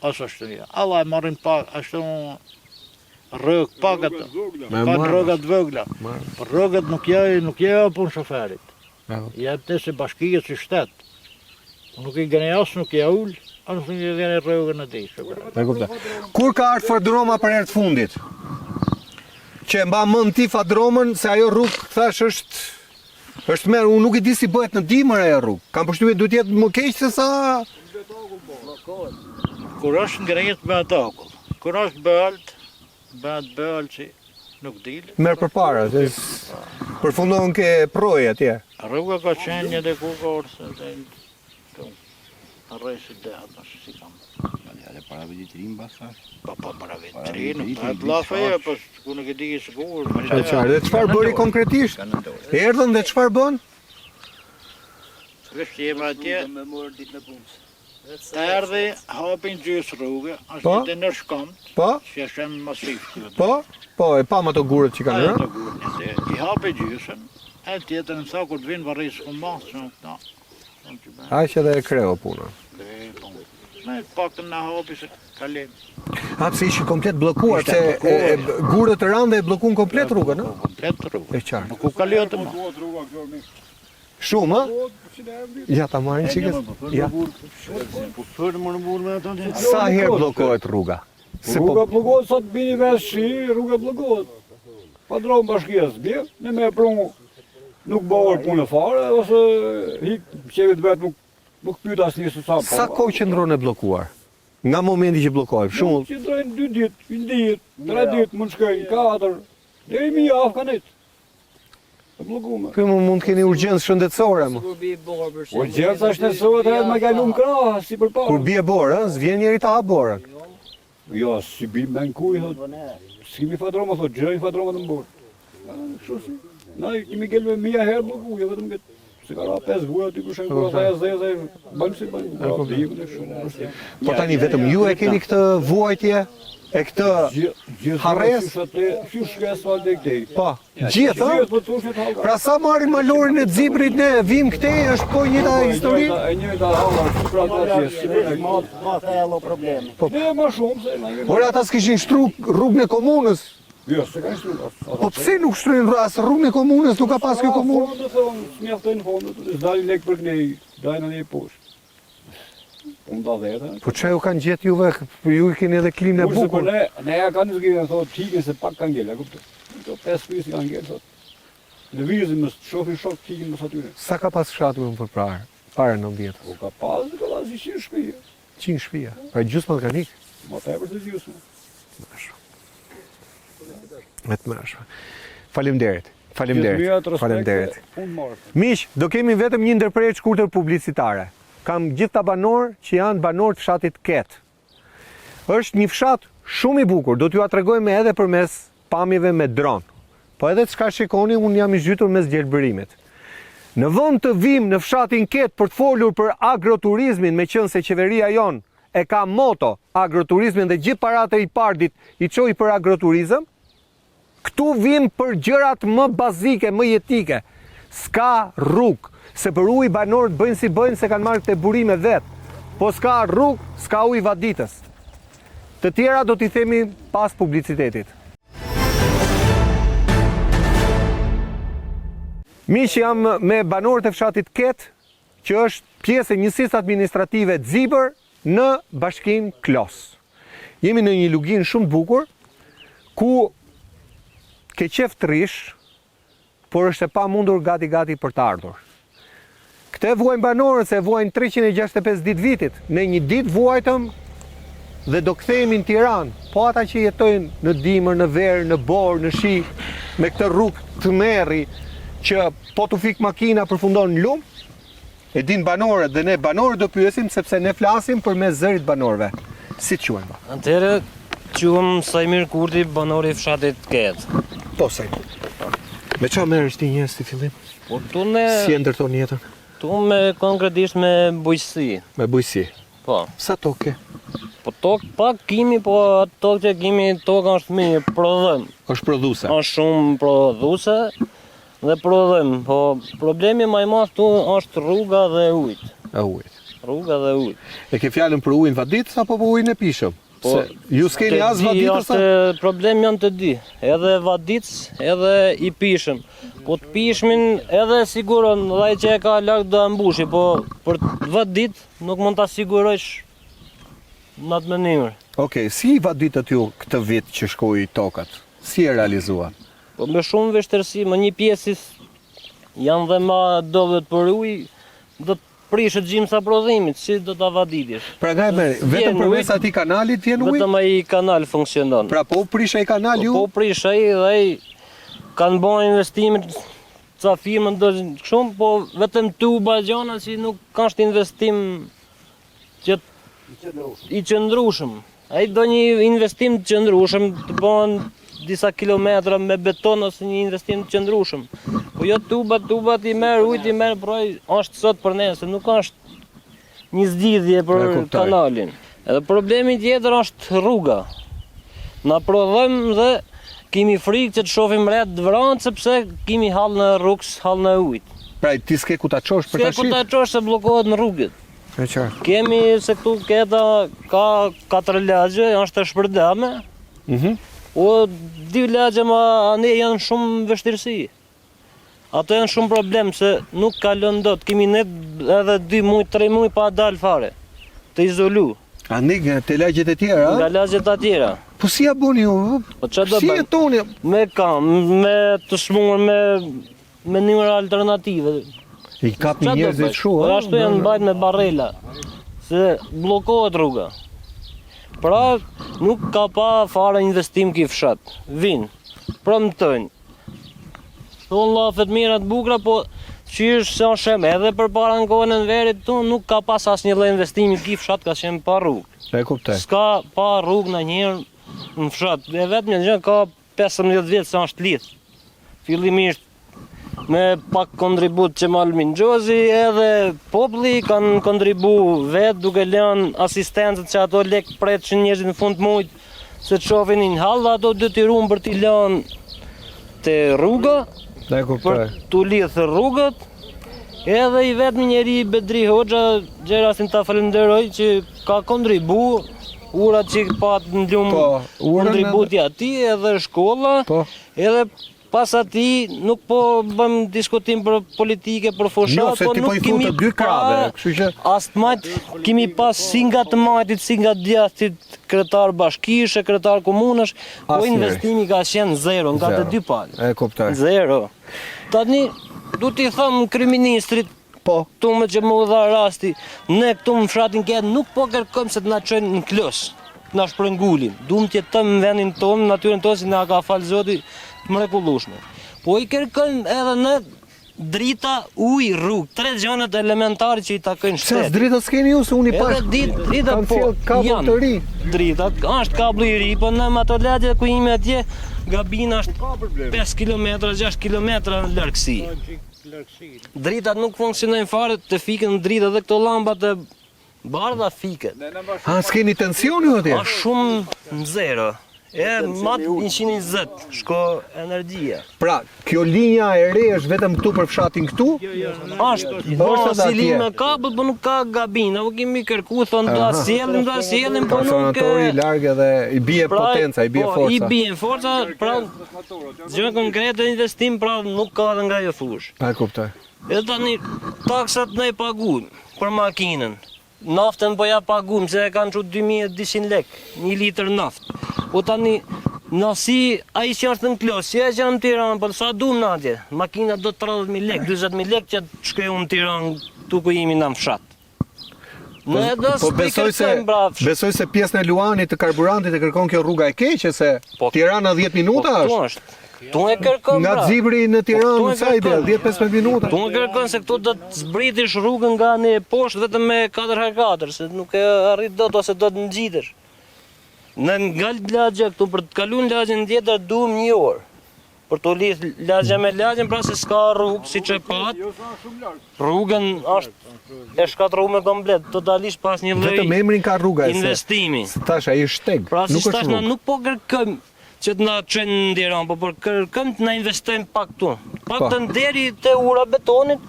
asë është të Allah e marrin pak, ashtu rrëg pak atë, pak rrëgat vëgla. Për rrëgat nuk je punë shoferit. Jep të se bashkije si shtetë. Nuk i gëne asë, nuk i ullë, asë nuk i gëne rrëgën e di. Kur ka ardhur Fadroma për herë të fundit? Që mba mend ti Fadromën se ajo rrugë thash është merë, unë nuk i di si bëhet në dimër ajo rrugë. Kam përshtypjen duhet jetë më keq se sa kur është ngrehet me atakull. Kur është bëlt që nuk dilë. merë përpara, se përfundon ke proje atje. Rruga ka qenë një dhe ku ka orëse dhe arrejsi dhe atë si kam. Edhe para vitrin basa. Pa para vitrin, pa plafeja, pa ku nuk e di sigur. E qartë, dhe çfarë bëri konkretisht? Erdhën dhe çfarë bën? Kështë jema atje, erdhi hapin gjysë rrugë, është Po? një në shkamt, Po? që është shemë masiv. Po, e pam ato gurët që kanë, Ato gurët një I hapi gjysën, e tjetër në sa kur të vinë varrisë ku masë, që nuk ta. Ai që edhe e kreu puna. Me pak të në hapi se kalim. Hapsi ishi komplet bllokuar, se gurët të rande e bllokun komplet rrugën, ë? Komplet rrugë. E qartë. Nuk u kalio të ma. Shumë, ë? Ja ta marrin çikës. Ja. Sa herë bllokohet rruga? Se Rruga bllokohet sa të bini vesh shi, rruga bllokohet. Padron bashkisë bie, ne me prungu nuk bëhet punë fare ose hik çevet vet nuk pyet asnjë se sa. Sa kohë qëndron e bllokuar? Nga momenti që bllokohet, shumë. Qëndrojnë 2 ditë, 1 ditë, 3 ditë, mund shkojnë 4. Deri mi javë kanë it. E bllokuar. Kë mund të keni urgjencë shëndetësore më. Urgjenca shëndetësore edhe më kalon krah si përpara. Kur bie borë, ë, s'vjen njeri ta hap borën. Jo, si bim me në kuj, s'kemi Fadroma, thot, gjëj Fadroma të mborë. Kështu si, na kemi gjelë me 1000 herë blokuje, vetëm këtë, se ka ra 5 gura, ty kushen kura, dhe, bënë si bënë, Po tani vetëm ju e keni këtë vuajtje, e këtë harres? Që shkes falë dhe këtej. Po, gjithë, ë? Po të tushmet halka. Pra sa marrin malorin e Xibrit ne, vim këtej, është po njëta histori? E njëta halka, që pra të atje, si bërë. Ma thello problemi. Ne ma shumë, se na jemi. Ora ata s'kishin shtru rrugën e komunës. Jo, se ka shtru. Po pse nuk shtrujnë asë rrugën e komunës, nuk ka pas kjo komunë? Fondët, thonë, s'mjaftojnë fondët, s'dalin lek për kënej, dajnë në një poshtë. Unë da dheta. Po që ju kanë gjetë juve, ju i keni edhe klinë e Kurse bukur. ne ja kanë zgjidhur thotë tikin se pak kanë ngel, e kuptoj. Këto 5 fysi kanë ngel thotë. Lëvizin mos shohin shok tikin mos aty. Sa ka pas fshatur më përpara? Para 90-s. Po ka pas ka si 100 shtëpi. 100 shtëpia. Pra gjysma kanë ikë. Më tepër se gjysmë. Me të mërshme. Faleminderit. Faleminderit. Unë marr. Miq, do kemi vetëm një ndërprerje shkurtër publicitare. Kam gjithë ta banor që janë banor të fshatit Ket. Është një fshat shumë i bukur, do t'ju tregojmë edhe përmes pamjeve me dron. Po edhe çka shikoni, unë jam i zhytur mes gjelbërimit. Në vend të vim në fshatin Ket për të folur për agroturizmin, meqense qeveria jon e ka moto agroturizmin dhe gjithë paratë i pardit i çoi për agroturizëm, këtu vim për gjërat më bazike, më jetike. S'ka rrugë, se për ujë banorët bëjnë si bëjnë se kanë marrë të burime vetë, po s'ka rrugë, s'ka ujë vaditës. Të tjera do t'i themi pas publicitetit. Miq, jam me banorët e fshatit Ket, që është pjesë e njësisë administrative Zibër në bashkinë Klos. Jemi në një lugin shumë të bukur, ku ke qef të rish, por është e pa mundur gati për të ardhur. Këte vuajnë banorët se vuajnë 365 ditë vitit. Ne një ditë vuajtëm dhe do kthehemi në Tiranë. Po ata që jetojnë në dimër, në verë, në borë, në shi, me këtë rrugë të merri që po t'u fik makina përfundon në lumë, e din banorët dhe ne banorët do pyesim sepse ne flasim përmes zërit banorëve. Si të quajmë? Atëherë quhem Sajmir Kurti, banori i fshatit Ket. Po Sajmir. Me qa merresh ti njerëz si fillim? Po tu ne, Si e ndërton jetën? tu me konkretisht me bujqësi. Me bujqësi. Po. Sa tokë? Po tokë pak kimi, po atë tokë që kimi, tokë është mirë, prodhëm. Është prodhuese. Është shumë prodhuese dhe prodhëm. Po problemi më i madh tu është rruga dhe ujit. E ujit. Rruga dhe ujit. E ke fjalën për ujin vaditës apo për ujin e pishëm? Po, Se ju s'keni as Të di, vaditës? është problem janë të di, edhe vaditës, edhe i pishëm. Po të pishmin edhe siguron, dhaj që e ka larg do e mbushi, po për vadit nuk mund ta sigurojsh në atë mënyrë. Okej, si vaditët ju këtë vit që shkoi tokat? Si e realizuan? Po me shumë vështirësi, më një pjesës janë dhe ma dovet për ujë, do të prishët gjimsa prodhimit, si do ta vaditish. Pra nga me, vetëm përmes atij kanalit vjen uji? Vetëm ai kanal funksionon. Pra po prish ai kanal ju? Po prish ai dhe ai kanë bërë investime ca firmën do shumë, po vetëm tuba gjona që nuk ka është investim që i qëndrueshëm. Ai do një investim të qëndrueshëm të bëhen disa kilometra me beton ose një investim të qëndrueshëm. Po jo tubat i merr ujë, i merr proj, është sot për nesër, nuk është një zgjidhje për kanalin. Edhe problemi tjetër është rruga. Na prodhojmë dhe kemi frikë që të shohim rreth vranë sepse kemi hall në rrugës, hall në ujë. Pra ti s'ke ku ta çosh për tash? S'ke ku ta çosh se bllokohet në rrugët. E qartë. Kemi se këtu keta ka 4 lagje, është e shpërdame. O 2 lagje ma ane janë shumë vështirësi. Ato janë shumë problem se nuk kalon dot. Kemi ne edhe 2 muaj, 3 muaj pa dal fare. Të izolu. A ne nga te lagjet e tjera? Nga lagjet e tjera. Po si ja buni ju? Po ç'a do Si bëjmë? jetoni? Me kam, me të shmuar me mënyra alternative. I kapni Ç'a do njerëzit bëj? kështu, Po ha? ashtu janë mbajt me barrela. Se bllokohet rruga. Pra nuk ka pa fare investim ki fshat. Vin, promtojnë. Thonë lafet mira të bukura, po qysh se është shem edhe për para në kohën e verit tu nuk ka pas asnjë lloj investimi ki fshat ka qenë pa rrugë. E kuptoj. S'ka pa rrugë ndonjëherë në fshat. E vetëm një gjë ka 15 vjet se është lidh. Fillimisht me pak kontribut që Malmin Gjozi edhe populli kanë kontribu vetë duke lënë asistencët që ato lek pret që njerëzit në fund muajit se të shohin një hall ato detyruan për t'i lënë te rruga E kuptoj. për t'u lidh rrugët. Edhe i vetëm njeri Bedri Hoxha, gjerasin ta falenderoj që ka kontribu urat që pat në lumë Po, urën kontributi ati edhe shkolla. Po. Edhe pas ati nuk po bëm diskutim për politike, për fushat, Jo, se ti po i kemi futë 2 krave, kështu që as të majt kemi pas si nga të majtit, si nga djathtit, kretar bashkishe, kretar komunësh, po Asnjëri. investimi ka qenë zero, nga të dy palë. E kuptoj. Zero. Tani, du t'i thëmë kryeministrit, Po. tu me që më dha rasti, ne këtu më fshatin ketë nuk po kërkojmë se të na çojnë në klos, të na shprëngulin. Duam të jetojmë në vendin tonë, në natyrën tonë si na ka falë Zoti të mrekullueshme. Po i kërkojmë edhe në drita, ujë, rrugë, 3 gjonët elementare që i takojnë Se as shtetit. drita s'keni ju se unë i pash. Edhe drita Kanë po, sjell kabull të ri. dritat, është kabulli i ri, po në ato lagje ku jemi atje, gabina është 5 km, 6 km në largësi. Dritat nuk funksionojnë fare, të fiken drita dhe këto llampat e bardha fiket. A s'keni tensioni ju atje? Është shumë në zero. E mat 120 shko energjia. Pra, kjo linja e re është vetëm këtu për fshatin këtu? Është edhe bërë si atje. linjë me kabull, po nuk ka gabina. Po kemi kërku, thonë do a sjellim, po nuk Transformatori i larg edhe i bie potenca, i bie Po, i forca. bie forca, pra gjë konkrete investim, pra nuk ka dhe nga jo fush. E kuptoj. E tani taksat ne paguajmë për makinën. Naftën po ja paguajmë se e kanë çu 2200 lek, 1 litër naftë. Po tani nasi ai që është në klos, që e në Tiranë, po sa duam na atje. Makina do 30.000 lek, 40.000 lek që të shkojmë në Tiranë, tu ku jemi në fshat. Ne do Po besoj se pjesën e Luanit të karburantit e kërkon kjo rruga e keqe se Po, Tirana 10 minuta është. Tu e kërkon Nga bra. Zibri në Po, Tiranë këtu e në sa ide, kërkon. 10-15 minuta. Tu e kërkon se këtu do të zbritish rrugën nga një poshtë vetëm me 4x4, se nuk e arrit dot ose do të ngjitesh. Në nga lagja këtu për të kaluar lagjen tjetër duam 1 orë. për të lidh lagja me lagjen, pra se s'ka rrugë siç e pat. Rrugën është e shkatërruar komplet, totalisht pas një lloj Vetëm emrin ka rruga e investimi. Tash ai është shteg, Pra si nuk është tash na rrugë. nuk po kërkojmë që të na çojnë në Tiranë, po kërkojmë të na investojmë pak këtu. Pak të deri te ura betonit,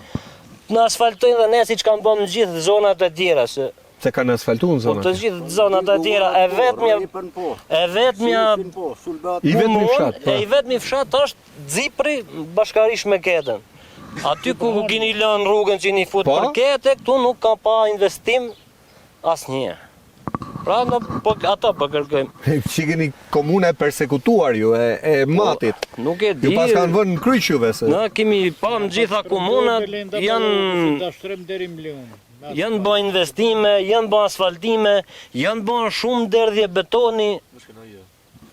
na asfaltojnë dhe ne siç kanë bën në gjithë zonat e tjera se Se kanë asfaltuar po zonat. të gjithë zonat e tjera e vetmja I vetmi fshat. i vetmi fshat është Dzipri bashkërisht me Ketën. Aty ku keni lënë rrugën që një fut Po? për Ketë, këtu nuk ka pa investim asnjë. Pra ata po kërkojmë. Që keni komuna e persekutuar ju, e matit. Nuk e di. Ju pas kanë vënë në kryq juve se. Na kemi pa në gjitha komunat janë dashtrim deri milion. janë bën investime, janë bën asfaltime, janë bën shumë derdhje betoni.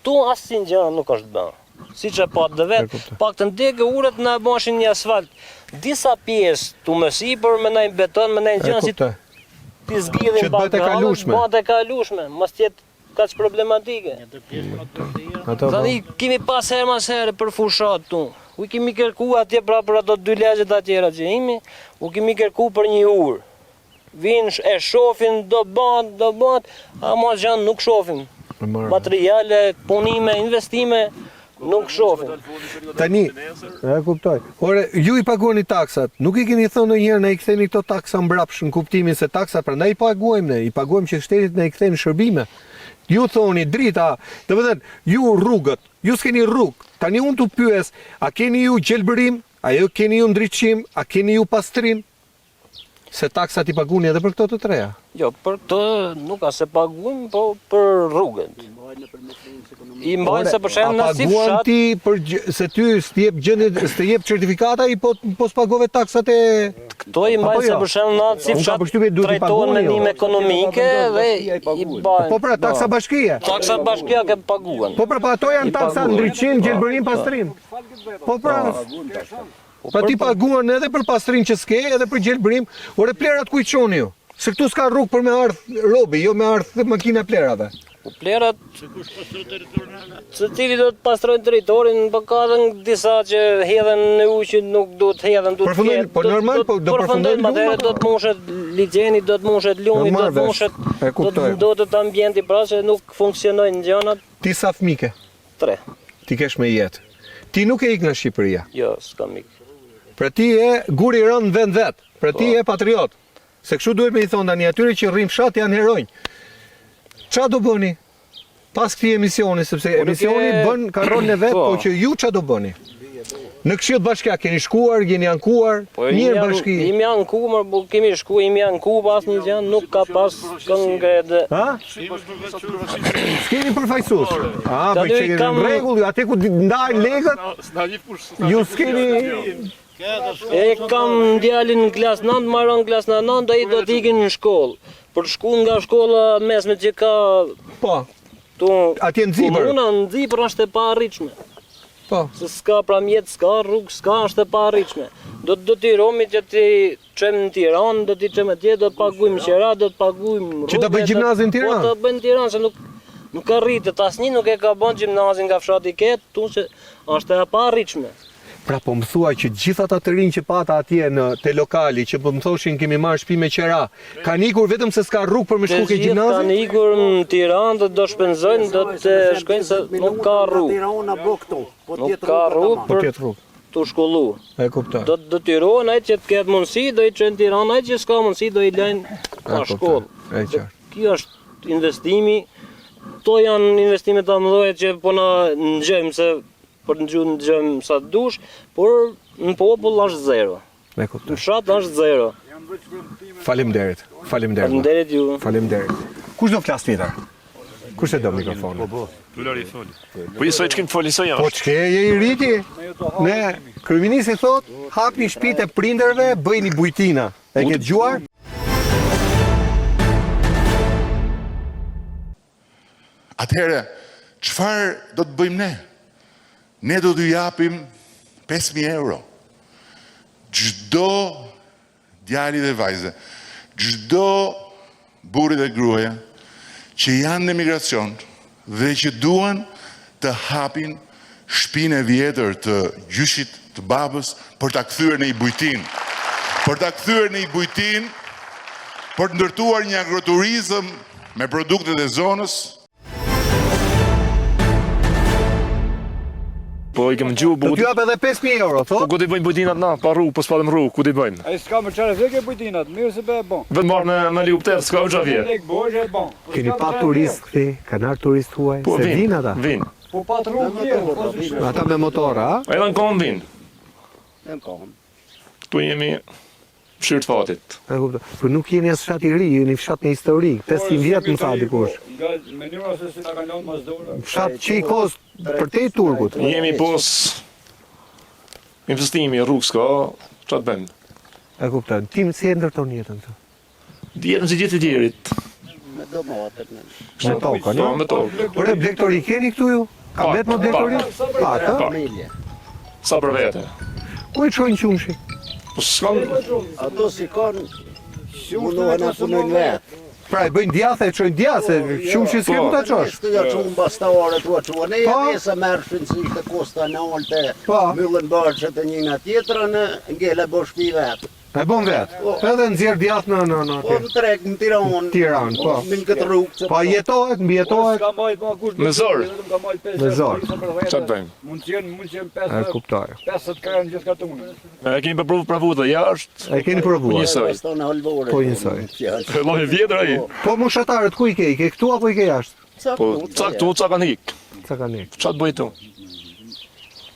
Tu asnjë gjë nuk është bën. Siç e pat dhe vet, paktën degë uret na bëshin një asfalt. Disa pjesë tu më sipër me ndaj beton, me ndaj gjë si ti Që zgjidhin të bëhet e kalueshme. Bëhet e kalueshme, mos jetë kaq problematike. Tani kemi pas herë mas herë për fushat tu. U kemi kërku atje pra për ato dy lagjet atjera që jemi, u kemi kërku për një urë. Vinë e shofin, do bëhet, ama gjën nuk shofin. Materiale, punime, investime, nuk shofin. Tani, e kuptoj. Ore, ju i paguani taksat. Nuk i keni thënë ndonjëherë na i ktheni këto taksa mbrapsh në kuptimin se taksat prandaj i paguajmë ne, i paguajmë që shtetit na i kthejnë shërbime. Ju thoni drita, do të thënë, ju rrugët, ju s'keni rrugë. Tani unë t'u pyes, a keni ju gjelbërim, a ju keni ju ndriçim, a keni ju pastrim? Se taksat i paguni edhe për këto të treja. Jo, për këtë nuk ka se paguajmë, po për rrugët. I mbajnë se për shembull a na si paguan fshat. ti për se ty s'të jep certifikata i po spagove taksat e Këto i mbajnë Apo se jo? për shembull na si Unë kam fshat përshtypjen duhet i trajtohen me paguani, jo? ndihmë ekonomike dhe i bajnë. Po pra, taksa bashkie. Taksa bashkia ke paguan. Po pra, pa ato janë taksa ndriçim, gjelbërim, pastrim. Po pra, pa ti paguan edhe për pastrim që s'ke, edhe për gjelbërim. Ore plerat ku i çoni ju? Se këtu s'ka rrugë për me ardh robi, jo me ardh makina plerave. Po plerat, se cili do të pastrojnë territorin, po ka edhe disa që hedhen në ujë që nuk duhet hedhen, duhet Përfundojnë, po normal, po do përfundojnë atëherë luma, do të mushet ligjeni, do të mushet lumi, do marr të vesh, mushet, e kuptoj. do të ambienti pra se nuk funksionojnë gjanat. Ti sa fëmike, 3. ti kesh me jetë. Ti nuk e ik nga Shqipëria. Jo, s'kam ik. Pra ti e guri rënë në vend vet. Pra ti e patriot. Se kështu duhet me i thonë tani atyre që rrim fshat janë heronj. Qa do bëni? Pas këtij emisioni, sepse emisioni bën ka rolin e vet, po që ju qa do bëni? Në Këshill Bashkia keni shkuar, jeni ankuar, mirë bashki. Jemi ankuar, po kemi shku, jemi ankuar pas një gjë, nuk ka pas konkrete. Ha? S'keni përfaqësues. Ah, Tani për që kam- në rregull, atë ku ndajnë legët, ju s'keni. E kam djalin në klasë 9, marron klasë 9, ai do të ikin në shkollë. Për shku nga shkolla mesme që ka Po, tu atje në Zipër. Komuna në Zipër është e paarritshme. Po. Se s'ka pramjet, s'ka rrugë, s'ka është e paarritshme. Do t'i romi që t'i çojmë në Tiranë, do t'i çojmë atje, do të paguajmë qira, do të paguajmë rrugë. Që ta bëjë gjimnazin në Tiranë? Po ta bëjnë në Tiranë, se nuk arritet, asnjë nuk e ka bën gjimnazin nga fshati Ket, tu që është e paarritshme. Pra po më thua që gjithë ata të rinj që pata atje te lokali, që po më thoshin kemi marrë shtëpi me qera, kanë ikur vetëm se s'ka rrugë për me shku ke Kanë gjimnazin? ikur në Tiranë, do shpenzojnë, do të shkojnë se nuk ka rrugë. Nuk ka rrugë Po për tjetë rrugë. të shkollu. E kuptoj. Do t'i rohen ai që të ketë mundësi, do i çojnë në Tiranë, ai që s'ka mundësi do i lajnë ka shkollë. E qartë. Kjo është investimi. To janë investimet të mëdha që po na ngjojmë se për në gjëmë sa të dush, por në popull është zero. E Në kuptoj. fshat është zero. Faleminderit. Faleminderit. Faleminderit ju. Faleminderit. Kush do flas tjetër? Kush e do mikrofonin? Po jesoj që kemë të folin së Po ç'ke je i riti? Ne, kryeministri thot, hapni shtëpitë e prindërve, bëjni bujtina. E ke dëgjuar? Atëherë, çfarë do të bëjmë ne? Ne do t'u japim 5.000 euro. Çdo djali dhe vajze, çdo burri dhe gruaja që janë në emigracion dhe që duan të hapin shtëpinë e vjetër të gjyshit të babës për ta kthyer në i bujtin. Për ta kthyer në i bujtin, për të ndërtuar një agroturizëm me produktet e zonës. Po i kem gjuhë Do t'ju jap edhe 5.000 euro, Po ku t'i bëjnë bujtinat na, pa rrugë, po s'padim rrugë, ku t'i bëjnë? Ai s'ka më çfarë vëke bujtinat, mirë se bëhet bon. Vetë marrë në helikopter, s'ka u xhavje. Lek bojë bon. Keni pa turist këti, kanë ardhur turist huaj, Po se vin, vin ata. vin. Po pa rrugë vjen. Ata me motora, a? Edhe në kohën vin. Në kohën. Këtu jemi fshirë të fatit. E kuptoj. Po nuk jeni as fshat i ri, jeni fshat me histori. 500 vjet më tha dikush. Nga mënyra se si na kanë lënë Mazdora. Fshat që i kos për te turgut. Jemi pos investimi, rrugë s'ka, ç'a të bëjmë? E kuptoj. Ti si e ndërton jetën këtu? Djerëm si gjithë të djerit. Me domatet në. Me tokën, Po, jo? me tokë. Por e blektori keni këtu ju? Ka Pa, vetë më blektori? Pa, ta? Familje. Sa për vete. Ku i çojnë qumshi? Po s'ka... Ato si kanë mundohen a punojnë vetë. Pra e bëjnë djathë, e çojnë djathë, qumshi s'ke Po. ku ta çosh. Të ja çun bastare tua çuan. E Po. pjesa merrshin si të kosta në olte. Po. Myllën barçet e njëna tjetrën, ngela bosh pi vet. E bën vetë. Edhe nxjerr djathë në Po në treg në Tiranë. Tiranë, po. Në këtë rrugë. Pa jetohet, mbijetohet. S'ka majt më kush. Me zor. Me zor. Ç'a të bëjmë? Mund të jenë E 50 kuptoj. 50 kanë gjithë kartunë. E kemi përprovu pravu të jashtë. E keni provuar. Njësoj. Baston holvore. Po, njësoj. Lloj vjetër ai. Po moshatarët ku i ke? I ke këtu apo i ke jashtë? Po caktu, ca kanë hik. Ca kanë ik. Ç'a të bëj këtu?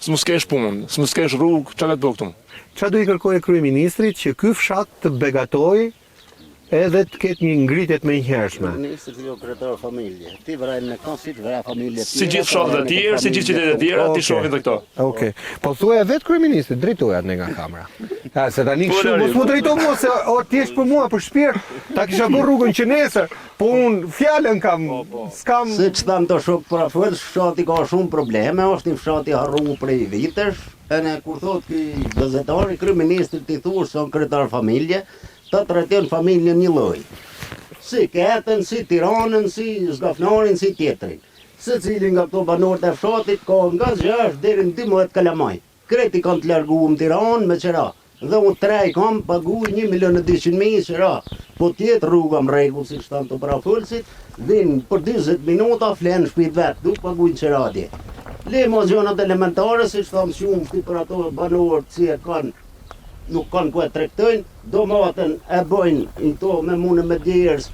S'mos kesh punë, s'mos kesh rrugë, ç'a ka të bëj këtu? Qa do i kërkoj kryeministrit që ky fshat të begatoj edhe të ketë një ngritje të menjëhershme. Nisë të jo kretar familje. Ti vrajnë në kanë si të vrej familje. Si gjithë fshatet e tjerë, si gjithë qytetet e tjera, ti Okej. shohin edhe këto. Okej. Po thuaj vetë kryeministrit, drejtoja atë nga kamera. Ha, se tani Po, kështu Lari. mos mu drejto mua se o ti je për mua për shpirt. Ta kisha bërë rrugën që nesër, po un fjalën kam, s'kam. Se që thamë të shok për afër, fshati ka shumë probleme, është një fshati harru prej vitesh, e ne kur thot ki gazetari, kryeministri ti thush son kretar familje, të trajton familjen një lloj. Si Ketën, si Tiranën, si Zgafnarin, si tjetrin. Se cili nga këto banorët e fshatit ka nga 6 deri në 12 kalamaj. Kreti kanë të larguar në Tiranë me qëra. Dhe unë 3 kam paguaj 1.200.000 qëra. Po tjetë rruga më rregull si shtanë të prafullësit, vinë për 20 minuta flenë shpit vetë, duk paguajnë qëra atje. Le mozionat elementare, si shtamë shumë shti për ato banorët si e kanë, nuk kanë ku e trektojnë, domatën e bëjnë në to me mune me djerës,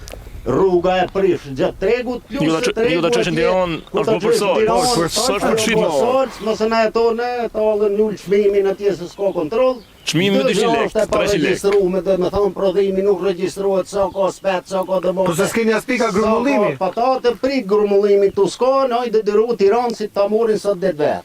rruga e prish gjatë tregut, plus Ju ta çeshin Tiranë, është po për sot. Është për çit më. Mëse na jetone, tallën njul çmimin atje se s'ka kontroll. Çmimi me 200 lekë, 300 lekë. Regjistruar, do të thonë prodhimi nuk regjistrohet sa ka spet, sa ka dëmos. Po se s'keni as pika grumullimi. Patate prik grumullimi tu s'ka, hajde dëru Tiranë si ta morin sa det vet.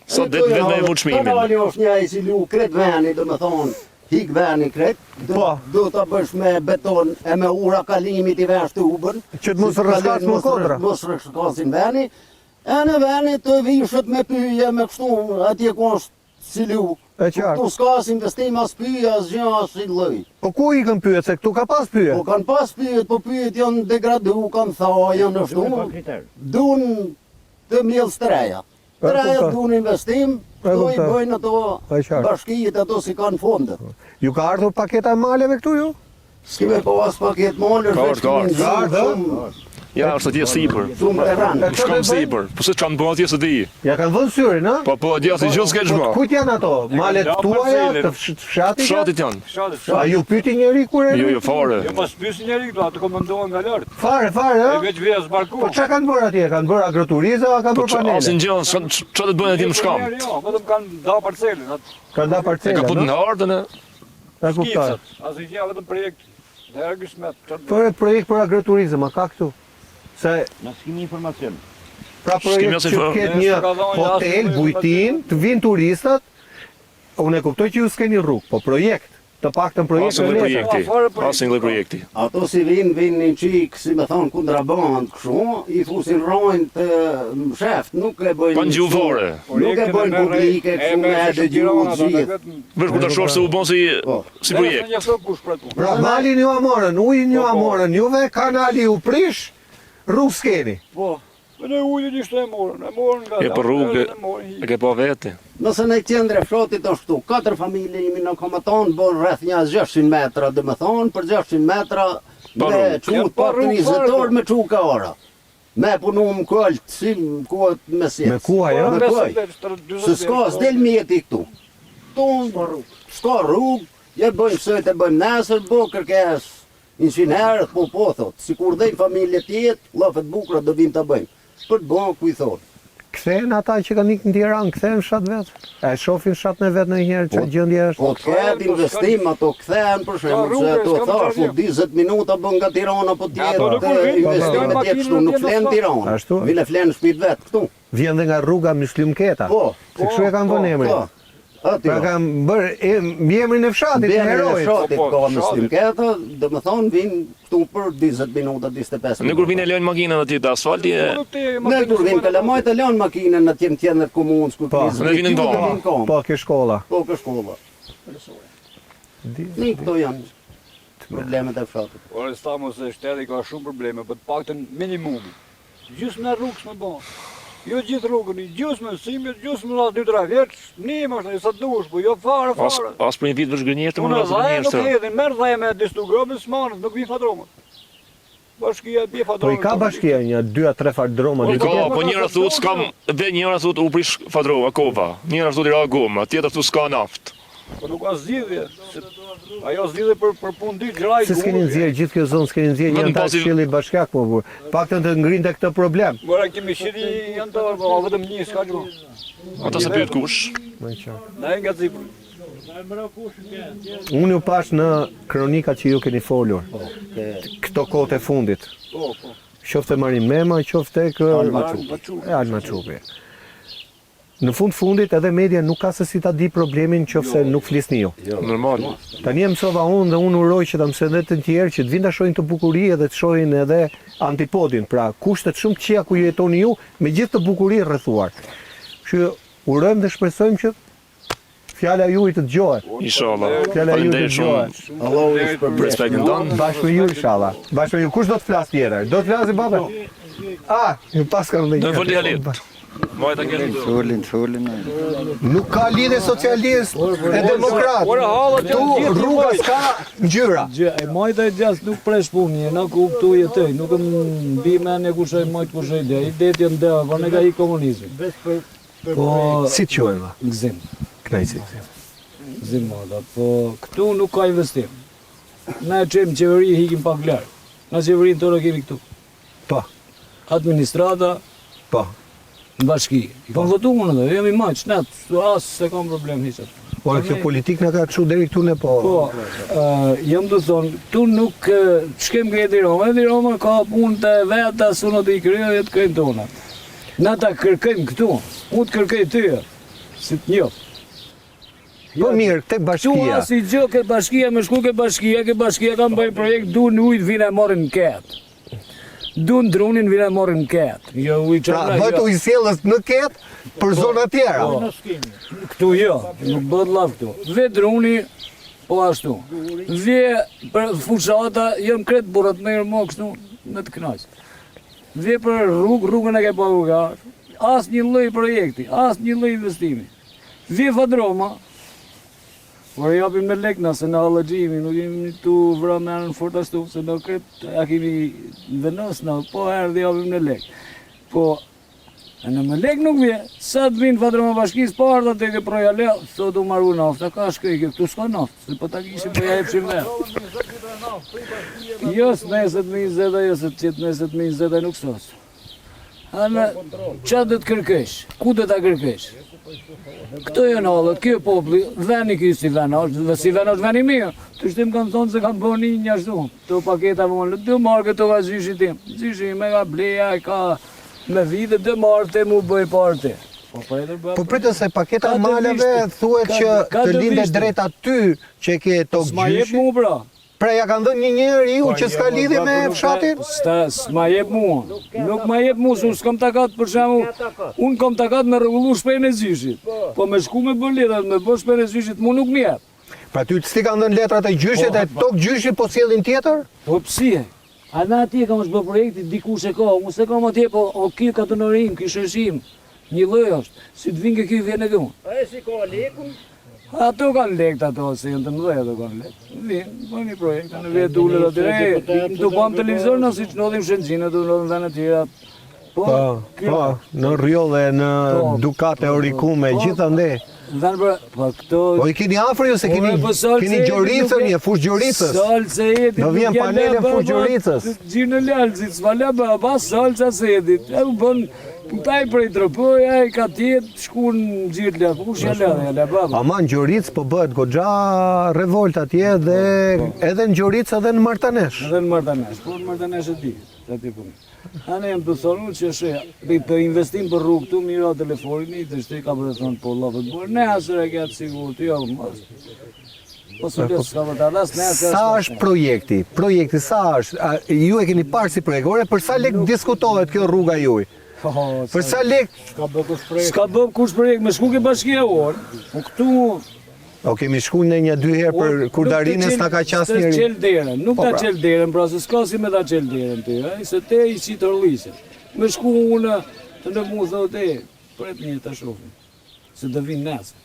Sot det vetë me vut çmimin. Kanali është një ai si lu kret veni, do të thonë hik veni kret, do ta bësh me beton e me ura kalimit i vesh të ubën. Që të mos rrezkas më kodra. Mos rrezkasin veni. E në veni të vishët me pyje, me kështu, atje ku është si lu. E qartë. Tu s'ka as investim, as pyje, as gjë, as si lloj. Po ku i kanë pyet se këtu ka pas pyet? Po kanë pas pyet, po pyet janë degradu, kanë tha, janë ashtu. Dun të mjell streja. Treja dun investim, do i bëjnë ato bashkijet ato si kanë fondet. Ju ka ardhur paketa e maleve këtu ju? S'kime po as paket molër, Ka ardhur. Ja, është atje sipër. Shumë terran. Shkam sipër. Po se çan bën atje se di. Ja kanë vënë syrin, ha? Po atje si gjithë s'ke çmo. Kujt janë ato? Malet tuaja të fshatit? Fshatit janë. A ju pyti njëri kur e? Jo, fare. Jo mos pyesni njëri këtu, ato komandohen nga lart. Fare, E ha? veç vjes barku. Po çka kanë bërë atje? Kanë bërë agroturizëm, a kanë Po bërë panele? asin gjë, ç'a të bëjnë atje në shkam? Jo, vetëm kanë da parcelën, atë Kanë da E ka parcela, putë në no? ardhën e... E kuptoj. skicët. Asnjë vetëm projekt. Dergëshmet. Po e projekt për agroturizëm, a ka këtu? Se Na s'kemi informacion. pra projekt asnjë që ketë një hotel, bujtin, të vinë turistat, unë e kuptoj që ju s'keni rrugë, po projekt, të paktën projekt Asnjë lloj letër. projekti. Asnjë lloj projekti. Ato si vinë një qik, si me thonë kontraband, kështu, i fusin rojnë të sheft, nuk e bëjnë... Pan gjuvore. Nuk e bëjnë publike, kështu me e dëgjuhë gjithë. Vesh ku ta shohësh se u bën si projekt. Pra malin ju amorën, ujin ju amorën, juve kanali u prish, rrugë s'keni. Po. Me në ujtë ishte e morën nga E për rrugë, e ke pa veti. Nëse në qendrë e fshatit është këtu, 4 familje jemi në komaton, bon rreth një 600 metra, dhe me thonë, për 600 metra, me qut pak të 20 orë me quka ora. Me punu më këllë, si më kuat me sjes. Me kuaj, ja? Me kuaj. Se s'ka, s'del mjeti këtu. Këtu, s'ka rrugë, je bëjmë sëjtë, e bëjmë nesër, bo kërkes, 100 herë, po thotë, si kur dhejmë familje tjetë, lafet bukra do vim të bëjmë. Për të bënë ku i thotë. Kthehen ata që kanë ikë në Tiranë, kthehen fshat vetë? E shohin fshatën e vetë në njëherë që gjendje është? Po të ketë investim, ato kthehen për shembull, se ato thashu 20 minuta bën nga Tirana po tjetë investimet tjetë këtu, nuk flen Tiranë. Ashtu? Vile flen shtëpit vetë këtu. Vjen dhe nga rruga Myslimketa. Po. Se kështu e kanë vënë emrin. Aty. Pra kanë bërë emrin e fshatit, të Emrin e herojit. fshatit ka Myslimketa, dhe më thonë vinë këtu për 20 minuta, 25 Në kur minuta. vinë e lejnë makinën aty të asfalti, Ne kur vinë Kalamajt e lanë makinën në tjenë komunës, ku Po, ne vinë në Kom. Po, ke shkolla. Po, kë shkolla. Ni këto janë problemet e fshatit. Ore, sta mos e shteti ka shumë probleme, për të paktën minimumi. Gjysmë në rrugës me bon. Jo gjithë rrugën, gjysmë në simjet, gjysmë në 2-3 vjeç, një më është, sa dush, po jo fare. As për një vit vësh gënjesht, Unë dhaje nuk hedhin, merë dhaje me distrugrovën s'manët, nuk vinë fadromët. Bashkia bje Po fadromët. i ka bashkia një 2-3 fardroma. Ka, po njëra thut s'kam, dhe njëra thut u prish fadrova, kova. Njëra thut i ra goma, tjetër thut s'ka naft. Po nuk ka zgjidhje. Ajo zgjidhje për punë ditë graj. Se s'keni nxjerr gjithë kjo zonë, s'keni nxjerr një antar këshilli bashkiak më burr. Paktën të ngrinte këtë problem. Mora kemi shiri janë të vetëm një s'ka gjë. Ata se pyet kush. Më qartë. Na e nga zipur. Unë ju pash në kronikat që ju keni folur. Këto kohët e fundit. Po. Qofte Marin Mema, qofte Alma Çupi. Në fundit edhe media nuk ka se si ta di problemin qofse nuk flisni ju. Normal. Tani e mësova unë dhe unë uroj që ta mësojnë edhe të tjerë që të vinë ta shohin të bukurie dhe të shohin edhe antipodin, pra kushtet shumë të këqija ku jetoni ju me gjithë të bukuri rrethuar. Kështu urojmë dhe shpresojmë që fjala juaj të dëgjohet. Inshallah. Fjala juaj të Faleminderit dëgjohet. shumë. Allahu i shpërblet. Respektin tonë. Bashkë me ju inshallah. Bashkë me ju. Kush do të flas tjetër? Do të flasë baba? Ju pas kanë ndonjë. Do foli Halit. Mojta keni. Nuk ka lidhje socialist e demokrat. Tu rruga s'ka ngjyra. E majta e gjas nuk presh punë, na ku këtu jetoj, nuk e mbi mendje kush ai majt kush ai ide. Ideja janë ndër, po ne ka i komunizmi. Po Si të quajmë? gzim, Knajsi. gzim moda, po këtu nuk ka investim. Na e çem qeveri hikim pak larg. Na qeverinë tonë kemi këtu. Po, Administrata po. në bashki. I kam votuar unë, jam i majt, net, as se kam problem hiç. Por kjo politik na ka çu deri këtu ne po. Po, jam të thonë, tu nuk ç'kem gjeti Roma, edhe Roma ka punë të veta, suno të i kryoj të këjnë tona. Na ta kërkojmë këtu, unë të kërkoj ty, si të njoh. Po mirë, tek Tu bashkia. as i gjë ke bashkia, me shku ke bashkia kam bëjë projekt, du në ujtë vina e morin në ketë. Du në drunin vina e morin në ketë. Jo, ujtë Pra, bëhet u i sjellës në ketë për zona tjera. Këtu jo, nuk bëhet laf këtu. Ve druni, po ashtu. Ve për fushata, jam kretë burat me më kështu, në të knajsë. Ve për rrugën e ke pa ugar, as një lloj projekti, as një lloj investimi. Ve fadroma, por japim me lek nëse në hallëgjimi, nuk jemi tu vra menën fort ashtu, se në kretë a kemi vendos në, po herë dhe japim në lek. Po, në me lek nuk vje, sa të vinë fadroma bashkis, po ardha të ke proja le, sot u maru nafta, ka shkej, këtu s'ka naftë, se po ta kishim po ja epshim vetë. Jo s'neset me 20, jo se qëtë neset me 20 nuk sos. Anë, qa dhe të kërkesh, ku dhe ta kërkesh? Këto janë halët, kjo popli, veni kjo si ven është, dhe si ven është veni mirë. Të shtim kanë thonë se kanë bërë një ashtu, të paketa më dë marrë këto ka zyshi tim. Zyshi me ka bleja, ka me vite, dë marrë të mu bëj parti. Po pritë se paketa malave thuhet që të linde drejt aty që ke tokë S'ma jep gjyshi. mu pra. Pra ja kanë dhënë një njeriu që s'ka lidhje me fshatin? S'ma jep mua. Nuk ma jep mua, se unë s'kam takat për shembull. Unë kam takat me rregullu shpejën e zyshit. Po me shku me bërë letrat, me bërë shpejën e zyshit, mu nuk m'jep. Pra ty s'ti kanë dhënë letrat e gjyshit e tokë gjyshi po sjellin tjetër? Po psi e? A na atje kam është bërë projekti, dikush e ka, unë se kam atje, po o ky katonorim, ky shëshim, një lloj është, si të vinë ky vjen edhe unë. A e si ka lekun? Ato kanë lekt ato, se janë të mëdhej ato kanë lekt. Vinë, bëjnë një projekt, në vetë ullet atyre, du bam televizor në si që nodhim Shënxhinë, du nodhim dhe në tjera. Po, në Rio dhe në Ducate Orikume, gjitha nde. Po këto... Po i keni afër ju se keni Gjoricën, një fush Gjoricës. Salca edit, do vjen panele fush Gjoricës. Gjirë në lalëzit, s'vala ba salca se edit. E u bën, taj prej tropoj, e ka tjetë, shku në gjirë lë, ku shë lë, baba. Ama në Gjoricë po bëhet goxha revolt atje dhe edhe në Gjoricë edhe në Martanesh. Edhe në Martanesh, po në Martanesh e di, të ti punë. Anë jam të thonu që për investim për rrugë tu, mira telefonin, të shte ka për të thonë po lafët bërë, ne asër e këtë sigur të jo, mos. Po së të s'ka për të alas, ne asër... Sa është projekti? Projekti sa është? Ju e keni parë si projektore, për sa lek diskutohet kjo rruga juj? Për sa lek... S'ka bë kush projekt, me shku ke bashkia orë, po këtu... O kemi shku në një 2 herë për Kurdarinës na ka qas njëri. S'ka qelë derën, nuk ta qelë derën, pra se s'ka si me ta qelë derën ty, se te i qitë rëllisën. Me shku unë të në mu thot pret një të shofin, se të vinë nesër.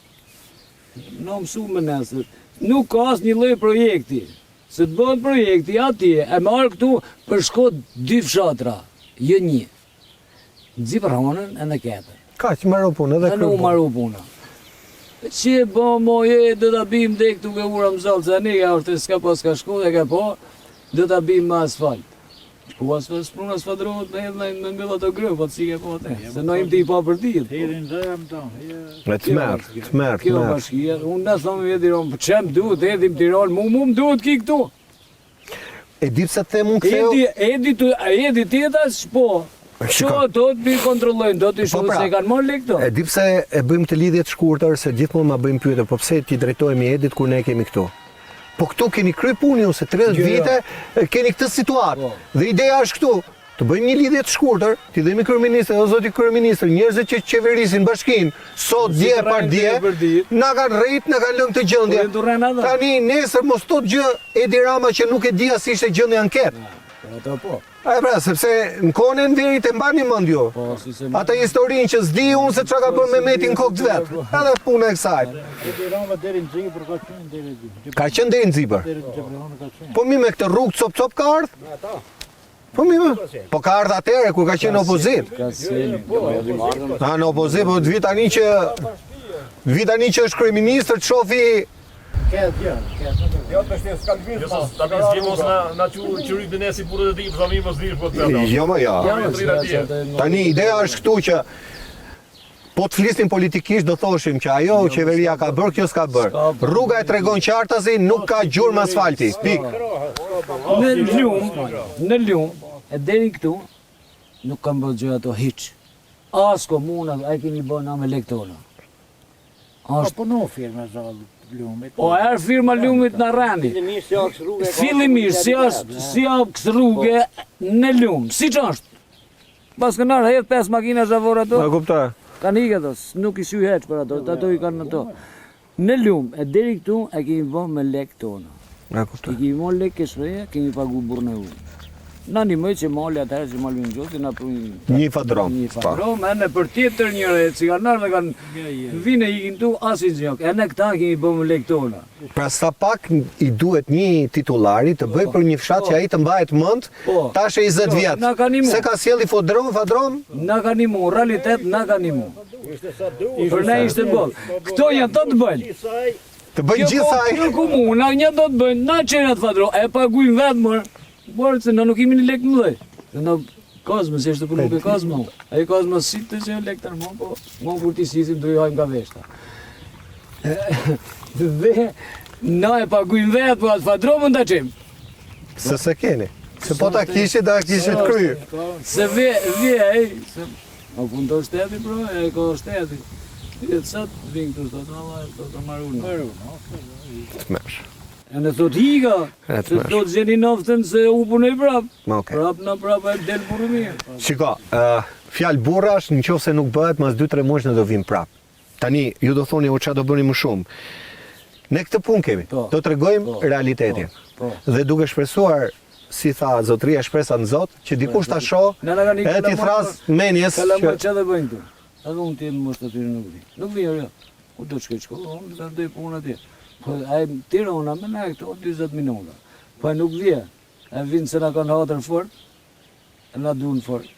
Në mësu me nesër, nuk ka as një lloj projekti, se të bëhet projekti atje, e marrë këtu për shkot 2 fshatra, jo një. Dzipëronën e në ketër. Ka që marru punë edhe kërë punë. Në marru punë. Që e bo moje, dhe ta bim dhe këtu ke ura më zalë, se një ka orte s'ka pas ka shku dhe ka po, dhe ta bim me asfalt. Ku asfalt, s'prun asfaltrohet me edhe me mbyll ato grë, po të si ke po te, se në im t'i pa për dit. Hirin dhe jam tonë. Të merë. Kjo bashkia, unë në thonë me Tironë, për që më duhet, edhim Tironë, mu më duhet ki këtu. E di pëse të themun këtheu? Edi tjeta s'po. Që do të bi kontrollojnë, do të shumë se kanë marrë lekto. E di pse e bëjmë të lidhjet shkurtër, se gjithmonë ma bëjmë pyetje, po pse ti drejtojmë Edit kur ne kemi këtu? Po këtu keni kry punë ju, se 30 vite keni këtë situatë. Dhe ideja është këtu, të bëjmë një lidhje të shkurtër, ti dhemi kryeministër, o zoti kryeministër, njerëzit që qeverisin bashkinë, sot dje par dje, na kanë rrit, na kanë lënë të gjendje. Tani nesër mos tot gjë Edi Rama që nuk e di as ishte gjendje anketë. Ata po. A e pra, sepse në kone në verit e mbani mend jo. Ata historinë që s'di unë se që ka bërë me metin kokë të vetë. Edhe punë e kësaj. Ka qenë deri në Zibër. Po mi me këtë rrugë cop ka ardhë? Po mi me. Po ka ardhë atere kur ka qenë opozit. A në opozit, po të vitani që është kryeministër të shofi... Jo, tani ideja është këtu që po të flisnim politikisht do thoshim që ajo qeveria ka bërë, kjo s'ka bërë. Rruga e tregon qartazi, nuk ka gjurmë asfalti. Pik. Në Lumë, e deri këtu, nuk kam bërë gjë ato hiq. As komuna, a i keni bërë na me lektona. Po në firme zallë. O erë firma Lumit në rani. Fillimisht, si akës rrugë në Lumë, si që është? Pas kënarë hedhë 5 makina zhavor ato. Në kupta. Kanë hikë ato, nuk i shuj heqë për ato i kanë ato. Në Lumë, e deri këtu, e kemi bërë me lek tona. Në kupta. I kemi bërë lek keshreja, kemi pagu burë në ujë. Na një mëjë që mali atëherë që malë në gjotë, na për një fadrom. Një fadrom, e në për tjetër njëre, cigarnar dhe kanë vine i këntu asin gjok, e në këta kemi bëmë lektona. Pra sa pak i duhet një titulari të bëj për një fshat që a i të mbajet mënd, tash e 20 vjetë. Se ka sjeli fadrom? Na ka një mu, realitet na ka një mu. Për ne ishte bëllë. Këto janë të bëjnë. Të bëjnë gjithaj. Kjo komuna, një do të bëjnë, na qenat fadrom, e pagujnë vetë mërë. Borë, se në nuk imi një lek më dhej. Dhe në Kozmë, se është të përnu për Kozmë. E i Kozmë si të që lek të nërmo, po më kur ti sisim të jojmë ka veshta. Dhe na e pagujnë vetë, po atë fadromën të qemë. Se keni. Se po ta kishit, da kishit kryrë. Se vje, o punë të shteti, bro, e ko shteti. Dhe të satë vinë të shtot, të marunë. Të mërsh. E në thot higa, se thot gjeni noftën se u punoj prap. Prap në prap e del burë mirë. Shiko, fjallë burrash në qofë se nuk bëhet, mas 2-3 muaj në do vim prap. Tani, ju do thoni, o qa do bëni më shumë. Ne këtë punë kemi, do të regojmë realitetin. Dhe duke shpresuar si tha zotria shpresa në Zot, që dikush ta shoh edhe ti thras menjes Kalamar që dhe bëjnë këtu. Edhe unë t'jem mos të tyre nuk vi. Nuk vi, jo. Ku do të shkoj shkollë, unë të doj punë atje. Po ai Tirana më na këtu 40 minuta. Po nuk vi. E vinë se na kanë hatër fort, e na duan fort.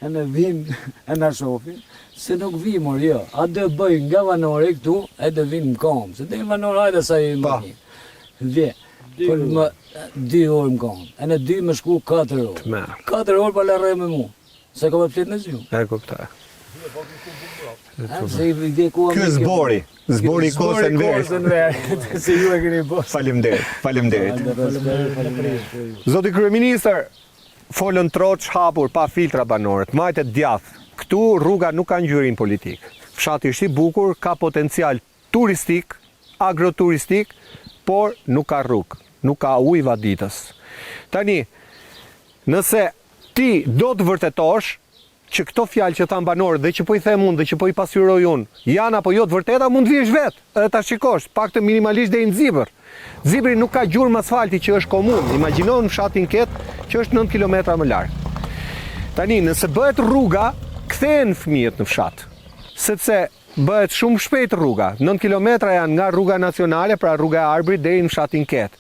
E në vinë, e na shohin, se nuk vi mor, jo. A do bëjnë nga Vanori këtu, e do vinë në kom. Se dhe Vanori hajde sa i më një. Vi. Po më 2 orë më kam. E në 2 më shku 4 orë. 4 orë pa lërë me mu. Se ka me flet në zju. E kuptoj. Ky zbori i kohës në verë. Se ju e keni bërë. Faleminderit. Zoti kryeministër, folën troç hapur pa filtra banorët, majtet djathtë. Këtu rruga nuk ka ngjyrim politik. Fshati është i bukur, ka potencial turistik, agroturistik, por nuk ka rrugë, nuk ka ujë vaditës. Tani, nëse ti do të vërtetosh që këto fjalë që thanë banorët dhe që po i them unë dhe që po i pasqyroj unë, janë apo jo të vërteta, mund të vish vetë, edhe ta shikosh, pak të minimalisht deri në Zibër. Zibri nuk ka gjurmë asfalti që është komun. Imagjinoni fshatin Ket që është 9 kilometra më larg. Tani, nëse bëhet rruga, kthehen fëmijët në fshat. Sepse bëhet shumë shpejt rruga. 9 kilometra janë nga rruga nacionale, pra rruga e Arbrit deri në fshatin Ket.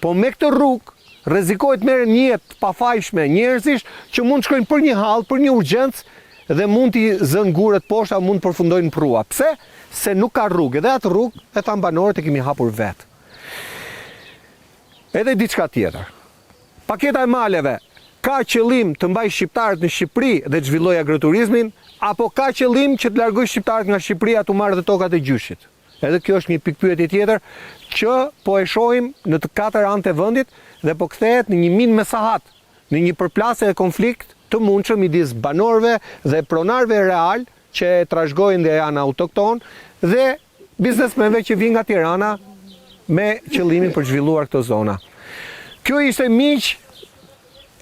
Po me këtë rrugë rrezikohet merren një jetë pafajshme njerëzish që mund të shkojnë për një hall, për një urgjencë dhe mund t'i zënë gurët poshta, mund të përfundojnë në prua. Pse? Se nuk ka rrugë. Edhe atë rrugë e thanë banorët e kemi hapur vetë. Edhe diçka tjetër. Paketa e maleve ka qëllim të mbaj shqiptarët në Shqipëri dhe të zhvilloj agroturizmin, apo ka qëllim që të largoj shqiptarët nga Shqipëria të marrë dhe tokat e gjyshit? Edhe kjo është një pikpyetje tjetër që po e shohim në të 4 anët e vendit dhe po kthehet në një min me sahat, në një përplasje e konflikt të mundshëm midis banorëve dhe pronarëve real që trashëgojnë dhe janë autokton dhe biznesmenëve që vinë nga Tirana me qëllimin për të zhvilluar këto zona. Kjo ishte miq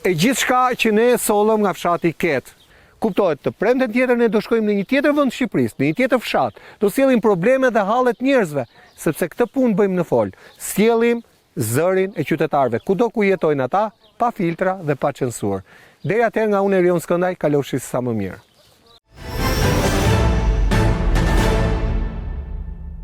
e gjithçka që ne sollëm nga fshati Ket. Kuptohet, të premten tjetër ne do shkojmë në një tjetër vend të Shqipërisë, në një tjetër fshat, do sjellim probleme dhe hallet njerëzve, sepse këtë punë bëjmë në fol. Sjellim zërin e qytetarëve, kudo ku jetojnë ata, pa filtra dhe pa censurë. Deri atëherë nga unë Erion Skëndaj, kalofshi sa më mirë.